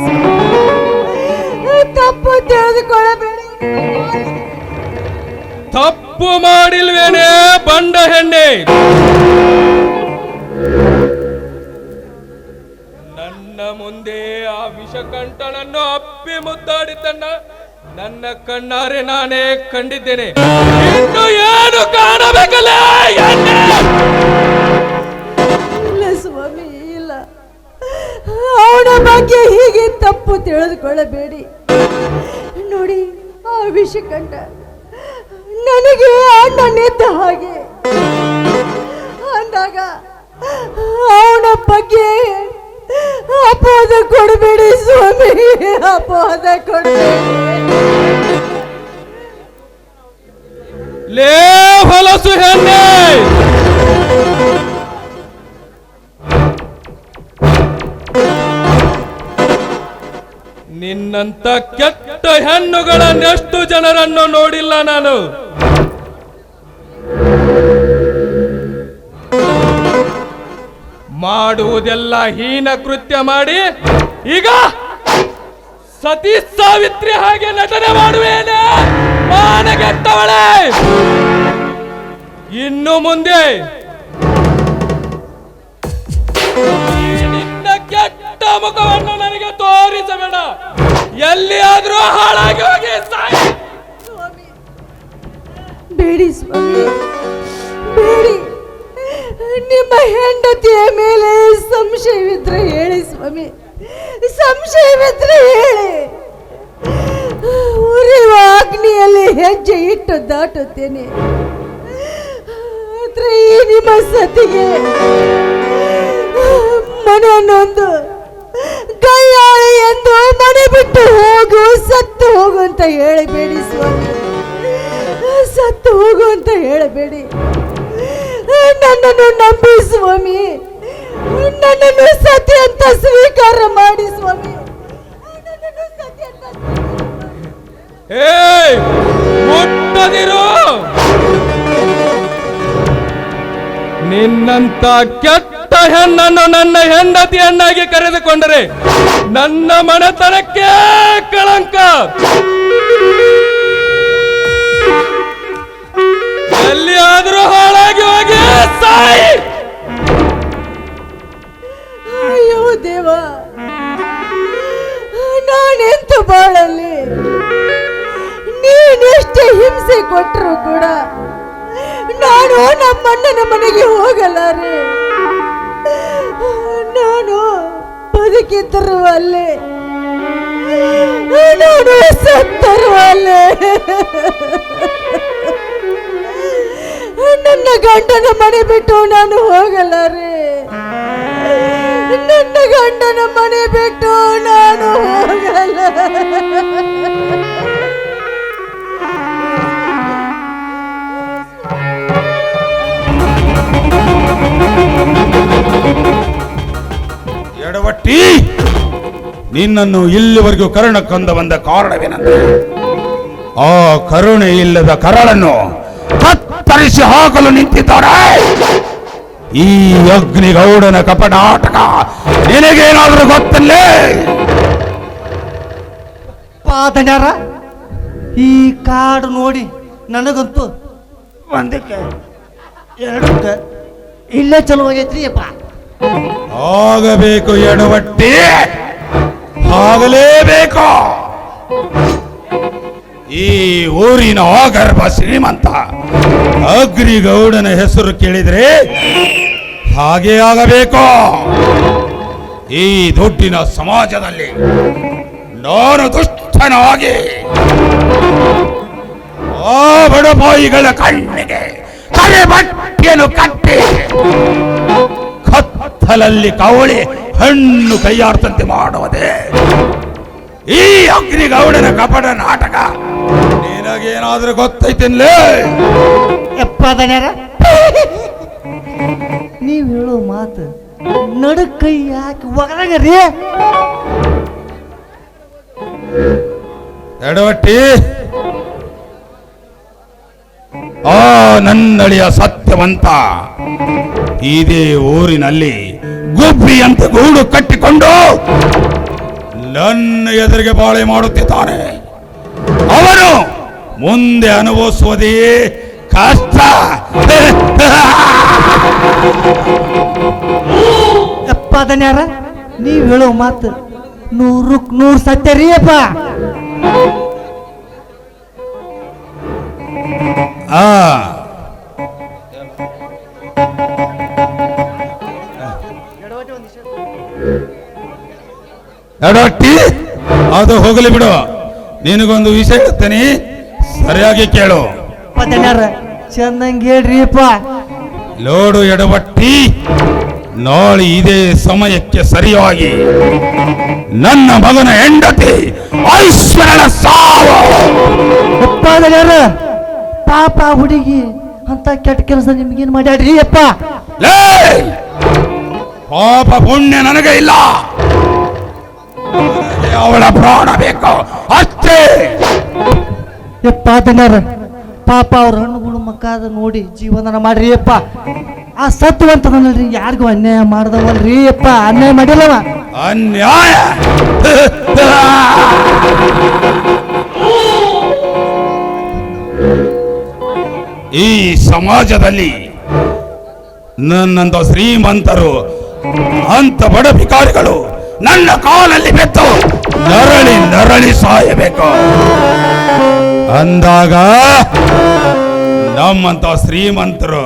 ತಪ್ಪು ತಿಳಿದುಕೊಳ್ಳಬೇಡಿ. ತಪ್ಪು ಮಾಡಿಲ್ವೇನೆ ಬಂಡ ಹೆಣ್ಣೆ? ನನ್ನ ಮುಂದೆ ಆ ವಿಷಕಂಠನನ್ನು ಅಪ್ಪಿ ಮುದ್ದಾಡಿದ್ದನ್ನ ನನ್ನ ಕಣ್ಣಾರೆ ನಾನೇ ಕಂಡಿದ್ದೇನೆ. ಇನ್ನು ಏನು ಕಾಣಬೇಕಲ್ಲ? ಇಲ್ಲ ಸ್ವಾಮಿ, ಇಲ್ಲ. ಅವನ ಬಗ್ಗೆ ಹೀಗೆ ತಪ್ಪು ತಿಳಿದುಕೊಳ್ಳಬೇಡಿ. ನೋಡಿ, ಆ ವಿಷಕಂಠ ನನಗೆ ಅಣ್ಣನಿದ್ದ ಹಾಗೆ. ಅಂದಾಗ ಅವನ ಬಗ್ಗೆ ಅಪವಾದ ಕೊಡಬೇಡಿ ಸ್ವಾಮಿ, ಅಪವಾದ ಕೊಡಬೇಡಿ. ಲೇ ಹೊಲಸು ಹೆಣ್ಣೆ, ನಿನ್ನಂತ ಕೆಟ್ಟ ಹೆಣ್ಣುಗಳನ್ನೆಷ್ಟು ಜನರನ್ನು ನೋಡಿಲ್ಲ ನಾನು. ಮಾಡುವುದೆಲ್ಲ ಹೀನ ಕೃತ್ಯ ಮಾಡಿ ಈಗ ಸತಿ ಸಾವಿತ್ರಿ ಹಾಗೆ ನಟನೆ ಮಾಡುವೇನೆ ಮಾನಗೆಟ್ಟವಳೆ. ಇನ್ನು ಮುಂದೆ ನಿನ್ನ ಕೆಟ್ಟ ಮುಖವನ್ನು ನನಗೆ ತೋರಿಸಬೇಡ. ಎಲ್ಲಿಯಾದ್ರೂ ಹಾಳಾಗಿ ಹೋಗಿ ಸಾಯಿ. ಬೇಡಿ ಸ್ವಾಮಿ, ಬೇಡಿ. ನಿಮ್ಮ ಹೆಂಡತಿಯ ಮೇಲೆ ಸಂಶಯವಿದ್ರೆ ಹೇಳಿ ಸ್ವಾಮಿ, ಸಂಶಯವಿದ್ರೆ ಹೇಳಿ. ಉರಿಯುವ ಅಗ್ನಿಯಲ್ಲಿ ಹೆಜ್ಜೆ ಇಟ್ಟು ದಾಟುತ್ತೇನೆ. ಆದ್ರೆ ಈ ನಿಮ್ಮ ಸತಿಗೆ ಮನನೊಂದು ಕೈಯಾಳಿ ಎಂದು ಮನೆ ಬಿಟ್ಟು ಹೋಗು, ಸತ್ತು ಹೋಗು ಅಂತ ಹೇಳಬೇಡಿ ಸ್ವಾಮಿ, ಸತ್ತು ಹೋಗು ಅಂತ ಹೇಳಬೇಡಿ. ನನ್ನನ್ನು ನಂಬಿ ಸ್ವಾಮಿ, ನನ್ನನ್ನು ಸತಿ ಅಂತ ಸ್ವೀಕಾರ ಮಾಡಿ ಸ್ವಾಮಿ, ನನ್ನನ್ನು ಸತಿ ಅಂತ ಮುಟ್ಟದಿರು. ನಿನ್ನಂತ ಕೆಟ್ಟ ಹೆಣ್ಣನ್ನು ನನ್ನ ಹೆಂಡತಿಯನ್ನಾಗಿ ಕರೆದುಕೊಂಡರೆ ನನ್ನ ಮನೆತನಕ್ಕೆ ಕಳಂಕ. ಎಲ್ಲಿಯಾದರೂ ಹಾಳಾಗಿ ಹೋಗಿ ಸಾಯಿ. ಅಯ್ಯೋ ದೇವ, ನಾನೆಂತು ಬಾಳಲ್ಲಿ. ನೀನೆಷ್ಟೇ ಹಿಂಸೆ ಕೊಟ್ಟರು ಕೂಡ ನಾನು ನಮ್ಮಣ್ಣನ ಮನೆಗೆ ಹೋಗಲಾರೆ. ನಾನು ಬದುಕಿದ್ದರು ಅಲ್ಲೇ ನಾನು ಸತ್ತರು ಅಲ್ಲೇ ನನ್ನ ಗಂಡನ ಮನೆ ಬಿಟ್ಟು ನಾನು ಹೋಗಲಾರೆ. ನನ್ನ ಗಂಡನ ಮನೆ ಬಿಟ್ಟು ನಾನು ಹೋಗಲ್ಲ. ಎಡವಟ್ಟಿ, ನಿನ್ನನ್ನು ಇಲ್ಲಿವರೆಗೂ ಕರುಣ ಕೊಂದ ಬಂದ ಕಾರಣವೇನೆಂದರೆ ಆ ಕರುಣೆ ಇಲ್ಲದ ಕರಳನ್ನು ಕತ್ತರಿಸಿ ಹಾಕಲು ನಿಂತಿದ್ದಾರೆ. ಈ ಅಗ್ನಿಗೌಡನ ಕಪಟಾಟಕ ನಿನಗೇನಾದರೂ ಗೊತ್ತಲ್ಲೇ? ಪಾದಣ್ಯಾರ, ಈ ಕಾಡು ನೋಡಿ ನನಗಂತೂ ಒಂದಕ್ಕೆ ಎರಡಕ್ಕೆ ಇಲ್ಲೇ ಚಲೋ ಆಗೈತ್ರಿ ಅಪ್ಪ. ಆಗಬೇಕು ಎಡವಟ್ಟಿ, ಆಗಲೇಬೇಕು. ಈ ಊರಿನ ಆಗರ್ಭ ಶ್ರೀಮಂತ ಅಗ್ನಿಗೌಡನ ಹೆಸರು ಕೇಳಿದ್ರೆ ಹಾಗೆ ಆಗಬೇಕು. ಈ ದುಡ್ಡಿನ ಸಮಾಜದಲ್ಲಿ ನಾನು ದುಷ್ಟನಾಗಿ ಆ ಬಡಬಾಯಿಗಳ ಕಣ್ಣಿಗೆ ಕರೆ ಬಟ್ಟೆಯನ್ನು ಕಟ್ಟಿ ಕತ್ತಲಲ್ಲಿ ಕವಳಿ ಹಣ್ಣು ಕೈಯಾಡ್ತಂತೆ ಮಾಡುವುದೇ ಈ ಅಗ್ನಿಗೌಡನ ಕಪಟ ನಾಟಕ. ನಿನಗೇನಾದ್ರೂ ಗೊತ್ತೈತಿನ್ಲೇ? ಎಪ್ಪದನ್ಯಾರ, ನೀವ್ ಹೇಳೋ ಮಾತು ನಡುಕ್ ಕೈ ಯಾಕೆ ಒಗದಂಗ್ರಿ? ಎಡವಟ್ಟಿ, ಆ ನನ್ನಳಿಯ ಸತ್ಯವಂತ ಇದೇ ಊರಿನಲ್ಲಿ ಗುಬ್ಬಿಯಂತ ಗೂಡು ಕಟ್ಟಿಕೊಂಡು ನನ್ನ ಎದುರಿಗೆ ಬಾಳೆ ಮಾಡುತ್ತಿದ್ದಾನೆ. ಅವನು ಮುಂದೆ ಅನುಭವಿಸುವುದೇ ಕಷ್ಟ. ಎಪ್ಪದನ್ಯಾರ, ನೀವ್ ಹೇಳೋ ಮಾತು ನೂರಕ್ಕೆ 100 ಸತ್ಯ ರೀ ಅಪ್ಪ. ಎಡವಟ್ಟಿ, ಅದು ಹೋಗಲಿ ಬಿಡು. ನಿನಗೊಂದು ವಿಷಯ ಹೇಳ್ತೇನೆ, ಸರಿಯಾಗಿ ಕೇಳು. ಎಪ್ಪದನ್ಯಾರ, ಚಂದಂಗೆ ಹೇಳ್ರಿ ಅಪ್ಪ. ಲೋಡು ಎಡವಟ್ಟಿ, ನಾಳೆ ಇದೇ ಸಮಯಕ್ಕೆ ಸರಿಯಾಗಿ ನನ್ನ ಮಗನ ಹೆಂಡತಿ ಐಶ್ವರ್ಯನ ಸಾವು. ಎಪ್ಪದನ್ಯಾರ, ಪಾಪ ಹುಡುಗಿ ಅಂತ ಕೆಟ್ಟ ಕೆಲಸ ನಿಮ್ಗೇನ್ ಮಾಡ್ಯಾಡ್ರಿ ಅಪ್ಪ? ಲೇ, ಪಾಪ ಪುಣ್ಯ ನನಗೆ ಇಲ್ಲ, ನನಗೆ ಅವಳ ಪ್ರಾಣ ಬೇಕು ಅಷ್ಟೇ. ಎಪ್ಪದನ್ಯಾರ, ಪಾಪ ಅವ್ರ ಹಣ್ಣುಗಳು ಮಕ್ಕಾದ ನೋಡಿ ಜೀವನ ಮಾಡ್ರಿ ಅಪ್ಪ. ಆ ಸತ್ಯವಂತನಲ್ರಿ, ಯಾರಿಗೂ ಅನ್ಯಾಯ ಮಾಡ್ದವಲ್ರಿ ಅಪ್ಪ. ಅನ್ಯಾಯ ಮಾಡಿಲ್ಲವ. ಅನ್ಯಾಯ ಈ ಸಮಾಜದಲ್ಲಿ ನನ್ನಂತ ಶ್ರೀಮಂತರು ಅಂತ ಬಡ ಭಿಕಾರಿಗಳು ನನ್ನ ಕಾಲಲ್ಲಿ ಬೆತ್ತು ನರಳಿ ನರಳಿ ಸಾಯಬೇಕು ಅಂದಾಗ ನಮ್ಮಂತ ಶ್ರೀಮಂತರು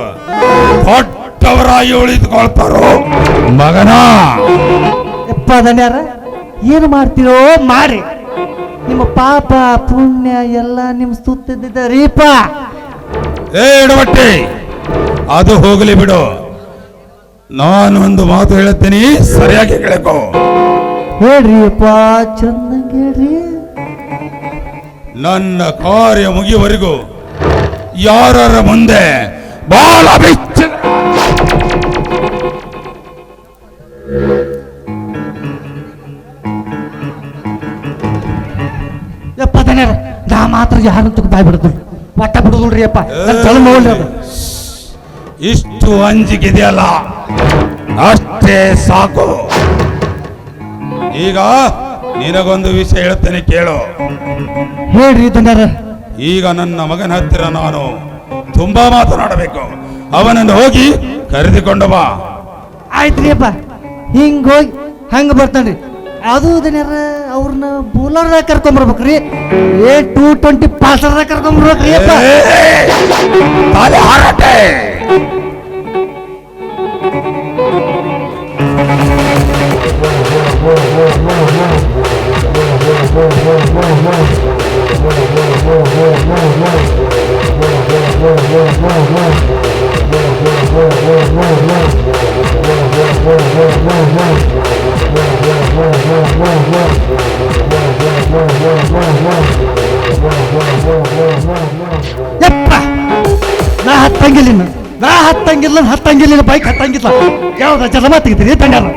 ದೊಡ್ಡವರಾಗಿ ಉಳಿದುಕೊಳ್ತಾರೋ ಮಗನ. ಎಪ್ಪದನ್ಯಾರ, ಏನು ಮಾಡ್ತೀರೋ ಮಾಡಿ. ನಿಮ್ಮ ಪಾಪ ಪುಣ್ಯ ಎಲ್ಲ ನಿಮ್ ಸುತ್ತಿದ್ದೀರೀಪ. ಏ ಎಡವಟ್ಟಿ, ಅದು ಹೋಗಲಿ ಬಿಡು. ನಾನು ಒಂದು ಮಾತು ಹೇಳುತ್ತೀನಿ, ಸರಿಯಾಗಿ ಕೇಳಕೋ. ಹೇಳ್ರಿ ಅಪ್ಪ, ಚಂದಂಗೆ ಹೇಳ್ರಿ. ನನ್ನ ಕಾರ್ಯ ಮುಗಿಯುವವರೆಗೂ ಯಾರರ ಮುಂದೆ ಬಾಳ ಬಿಚ್ಚ ಎಪ್ಪದನ್ಯಾರ, ನಾ ಮಾತ್ರ ಯಾರಂತ ಬಾಯ್ ಬಿಡುದು ಒಟ್ಟ ಬಿಡುದಿಲ್ರಿ ಅಪ್ಪ. ಚಲೋ ನೋಡ್ರಿ ಅದು. ಇಷ್ಟು ಅಂಜಿಕಿದೆಯಲ್ಲ, ಅಷ್ಟೇ ಸಾಕು. ಈಗ ನಿನಗೊಂದು ವಿಷಯ ಹೇಳ್ತೇನೆ, ಕೇಳು. ಹೇಳ್ರಿ ದನ್ಯಾರ. ಈಗ ನನ್ನ ಮಗನ ಹತ್ತಿರ ನಾನು ತುಂಬಾ ಮಾತನಾಡಬೇಕು. ಅವನನ್ನು ಹೋಗಿ ಕರೆದುಕೊಂಡು ಬಾ. ಆಯ್ತ್ರಿ ಅಪ್ಪ, ಹಿಂಗ್ ಹೋಗಿ ಹಂಗ ಬರ್ತಾನ್ರಿ. ಅದು ದನ್ಯಾರ, ಅವ್ರನ್ನ ಬೌಲರ್ದಾಗ ಕರ್ಕೊಂಬರ್ಬೇಕ್ರಿ. 220 ಪಾಸರ್ದಾಗ ಕರ್ಕೊಂಬರ್ಬೇಕ್ರಿ ಅಪ್ಪ. ತಲೆ ಹಾರಟೆ. ಹತ್ತಂಗಿಲ್ಲ ನಾ ಹತ್ತಂಗಿಲ್ಲ ಬೈಕ್ ಹತ್ತಂಗಿಲ್ಲ ಯಾವ್ದ ಜಲಮ ತೆಗಿತೀರಿ ತಂಗಾರ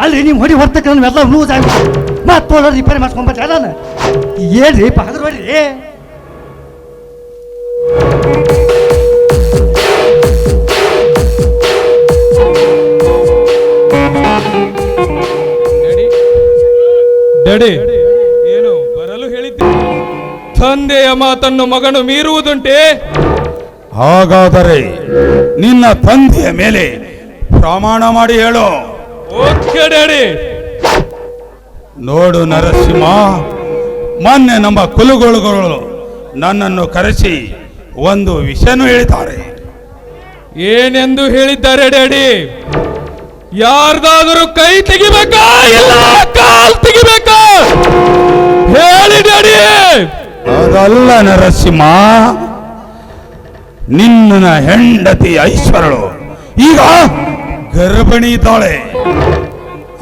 ಅಲ್ರಿ ನೀವು ಹೊಡಿ ಹೊರ್ತಕ್ಕ ಎಲ್ಲ ಲೂಸ್ ಆಗ್ಬಿಟ್ಟು ಮತ್ತೆ ನೋಡ್ರಿ ರಿಪೇರಿ ಮಾಡ್ಸ್ಕೊಂಬ ನಾನು ಏನ್ರಿ ಪಕ್ಕದ ಹೊಡ್ರಿ ಡ್ಯಾಡಿ ಏನು ಬರಲು ಹೇಳಿದ್ದೆ ತಂದೆಯ ಮಾತನ್ನು ಮಗನು ಮೀರುವುದುಂಟೆ? ಹಾಗಾದರೆ ನಿನ್ನ ತಂದೆಯ ಮೇಲೆ ಪ್ರಮಾಣ ಮಾಡಿ ಹೇಳು. Okay daddy. ನೋಡು ನರಸಿಂಹ, ಮೊನ್ನೆ ನಮ್ಮ ಕುಲಗುಳುಗಳು ನನ್ನನ್ನು ಕರೆಸಿ ಒಂದು ವಿಷಯನೂ ಹೇಳಿದ್ದಾರೆ. ಏನೆಂದು ಹೇಳಿದ್ದಾರೆ ಡ್ಯಾಡಿ? ಯಾರ್ದಾದರೂ ಕೈ ತೆಗಿಬೇಕಾ ಇಲ್ಲ ಕಾಲ್ ತೆಗಿಬೇಕಾ ಹೇಳಿ ಡ್ಯಾಡಿ. ಅದಲ್ಲ ನರಸಿಂಹ, ನಿನ್ನ ಹೆಂಡತಿ ಐಶ್ವರ್ಯಳು ಈಗ ಗರ್ಭಿಣಿ ಇದ್ದಾಳೆ.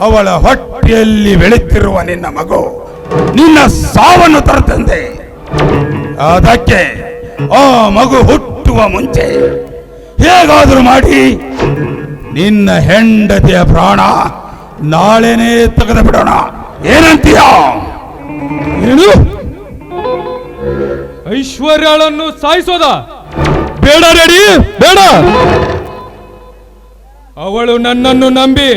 ಅವಳ ಹೊಟ್ಟೆಯಲ್ಲಿ ಬೆಳೆಯುತ್ತಿರುವ ನಿನ್ನ ಮಗು ನಿನ್ನ ಸಾವನ್ನು ತರುತ್ತಂತೆ. ಅದಕ್ಕೆ ಆ ಮಗು ಹುಟ್ಟುವ ಮುಂಚೆ ಹೇಗಾದರೂ ಮಾಡಿ ನಿನ್ನ ಹೆಂಡತಿಯ ಪ್ರಾಣ ನಾಳೆನೇ ತೆಗೆದು ಬಿಡೋಣ. ಏನಂತೀಯ? ಏನು? ಐಶ್ವರ್ಯಳನ್ನು ಸಾಯಿಸೋದ? ಬೇಡ ರೆಡಿ, ಬೇಡ. ಅವಳು ನನ್ನನ್ನು ನಂಬಿ,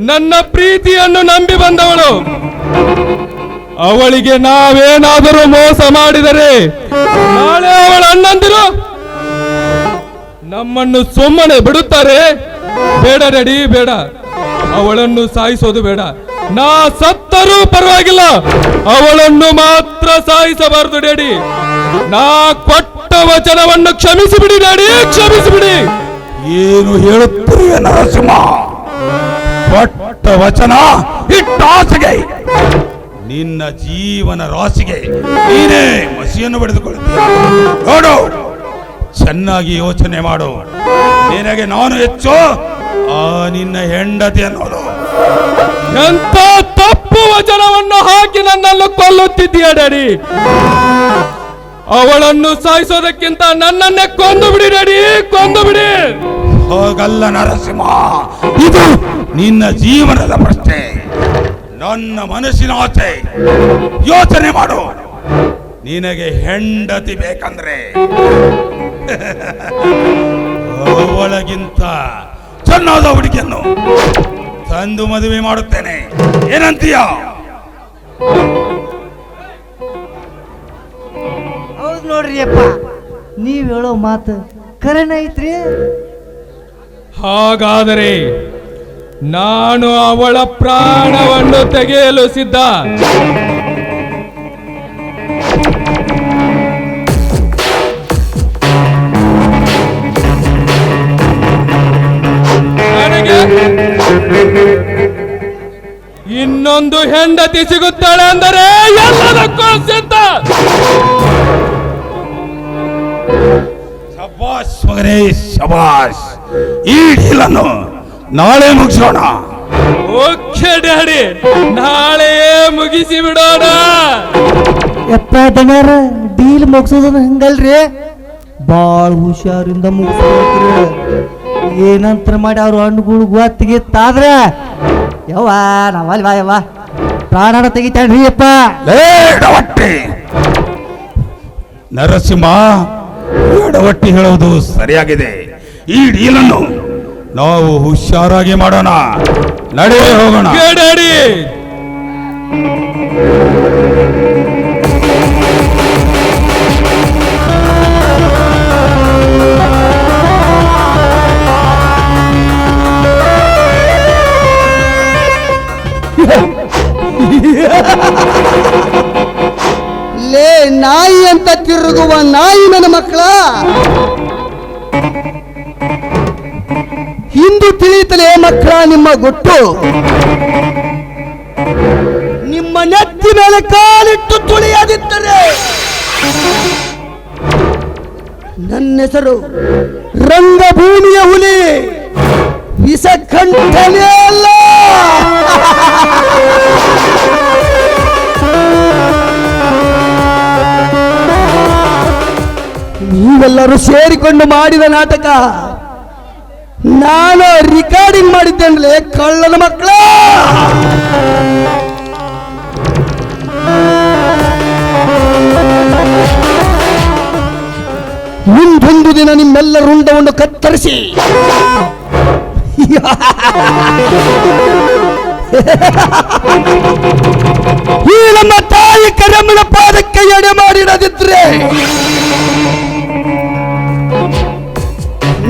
ನನ್ನ ಪ್ರೀತಿಯನ್ನು ನಂಬಿ ಬಂದವಳು. ಅವಳಿಗೆ ನಾವೇನಾದರೂ ಮೋಸ ಮಾಡಿದರೆ ನಾಳೆ ಅವಳ ಅಣ್ಣಂದಿರು ನಮ್ಮನ್ನು ಸುಮ್ಮನೆ ಬಿಡುತ್ತಾರೆ? ಬೇಡ ರೆಡಿ, ಬೇಡ. ಅವಳನ್ನು ಸಾಯಿಸೋದು ಬೇಡ. ನಾ ಸತ್ತರೂ ಪರವಾಗಿಲ್ಲ, ಅವಳನ್ನು ಮಾತ್ರ ಸಾಯಿಸಬಾರದು ಡ್ಯಾಡಿ. ನಾ ಕೊಟ್ಟ ವಚನವನ್ನು ಕ್ಷಮಿಸಿಬಿಡಿ ಡ್ಯಾಡಿ, ಕ್ಷಮಿಸಿಬಿಡಿ. ಏನು ಹೇಳುತ್ತೀಯ ನರಸಿಂಹ? ಕೊಟ್ಟ ವಚನ ಇಟ್ಟ ಆಸೆಗೆ, ನಿನ್ನ ಜೀವನ ರಾಶಿಗೆ ನೀನೇ ಮಸಿಯನ್ನು ಬಡಿದುಕೊಳ್ಳುತ್ತೀಯ. ನೋಡು, ಚೆನ್ನಾಗಿ ಯೋಚನೆ ಮಾಡು. ನಿನಗೆ ನಾನು ಹೆಚ್ಚು, ಆ ನಿನ್ನ ಹೆಂಡತಿ ಅನ್ನೋದು. ಎಂತ ತಪ್ಪು ವಚನವನ್ನು ಹಾಕಿ ನನ್ನನ್ನು ಕೊಲ್ಲುತ್ತಿದ್ದೀಯ ಡ್ಯಾಡಿ. ಅವಳನ್ನು ಸಾಯಿಸೋದಕ್ಕಿಂತ ನನ್ನನ್ನೇ ಕೊಂದು ಬಿಡಿ ಡ್ಯಾಡಿ, ಕೊಂದು ಬಿಡಿ. ಹೋಗಲ್ಲ ನರಸಿಂಹ, ಇದು ನಿನ್ನ ಜೀವನದ ಪ್ರಶ್ನೆ. ನನ್ನ ಮನಸ್ಸಿನ ಆಸೆ. ಯೋಚನೆ ಮಾಡು. ನಿನಗೆ ಹೆಂಡತಿ ಬೇಕಂದ್ರೆ ಅವಳಗಿಂತ ಚೆನ್ನಾದ ಹುಡುಗಿಯನ್ನು ತಂದು ಮದುವೆ ಮಾಡುತ್ತೇನೆ. ಏನಂತೀಯ? ಹೌದು ನೋಡ್ರಿ ಅಪ್ಪ, ನೀವ್ ಹೇಳೋ ಮಾತು ಕರೆನ ಐತ್ರಿ. ಹಾಗಾದರೆ ನಾನು ಅವಳ ಪ್ರಾಣವನ್ನು ತೆಗೆಯಲು ಸಿದ್ಧ. ನನಗೆ ಇನ್ನೊಂದು ಹೆಂಡತಿ ಸಿಗುತ್ತಾಳೆ ಅಂದರೆ ಎಲ್ಲದಕ್ಕೂ ಸಿದ್ಧ. ಶಬಾಷ್ ಮಗನೇ, ಶಬಾಷ್. ಈ ಡೀಲನ್ನು ನಾಳೆ ಮುಗಿಸೋಣ. ಓಕೆ ಡ್ಯಾಡಿ, ನಾಳೆಯೇ ಮುಗಿಸಿ ಬಿಡೋಣ. ಯಪ್ಪ ದಣ್ಯಾರ, ಡೀಲ್ ಮುಗಿಸೋದು ಹಂಗಲ್ರಿ, ಬಾಳ ಹುಷಾರಿಂದ ಮುಗಿಸ್ಬೇಕ್ರಿ. ಏನಂತರ ಮಾಡಿ ಅವ್ರ ಹಣ್ಣುಗಳು ಗೊತ್ತಿಗಿತ್ತಾದ್ರ ಯವ್ವ ನಾವಲ್ವಾ ಯವ್ವ ಪ್ರಾಣ ತೆಗಿತಾಳ್ರಿ ಅಪ್ಪ. ಎಡವಟ್ಟಿ ನರಸಿಂಹ, ಎಡವಟ್ಟಿ ಹೇಳುವುದು ಸರಿಯಾಗಿದೆ. ಈ ಡೀಲನ್ನು ನಾವು ಹುಷಾರಾಗಿ ಮಾಡೋಣ. ನಡೆಯೇ ಹೋಗೋಣ. Okay daddy. ಲೇ ನಾಯಿ ಅಂತ ತಿರುಗುವ ನಾಯಿ ನನ್ನ ಮಕ್ಕಳ, ಹಿಂದು ತಿಳಿಯುತ್ತಲೇ ಮಕ್ಕಳ ನಿಮ್ಮ ಗುಟ್ಟು. ನಿಮ್ಮ ನೆತ್ತಿ ಮೇಲೆ ಕಾಲಿಟ್ಟು ತುಳಿಯದಿದ್ದರೆ ನನ್ನ ಹೆಸರು ರಂಗಭೂಮಿಯ ಹುಲಿ, ವಿಷಕಂಠನೇ ಅಲ್ಲ. ನೀವೆಲ್ಲರೂ ಸೇರಿಕೊಂಡು ಮಾಡಿದ ನಾಟಕ ನಾನು ರಿಕಾರ್ಡಿಂಗ್ ಮಾಡಿದ್ದೇನೆ ಕಳ್ಳನ ಮಕ್ಕಳ. ಮುಂದೊಂದು ದಿನ ನಿಮ್ಮೆಲ್ಲ ರುಂಡವನ್ನು ಕತ್ತರಿಸಿ ಈ ನಮ್ಮ ತಾಯಿ ಕರಮ್ಮನ ಪಾದಕ್ಕೆ ಎಡೆ ಮಾಡಿರದಿದ್ರೆ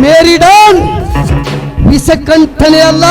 ಮೇರಿ ಡಾನ್ ವಿಷಕಂಠನೆ ಅಲ್ಲ,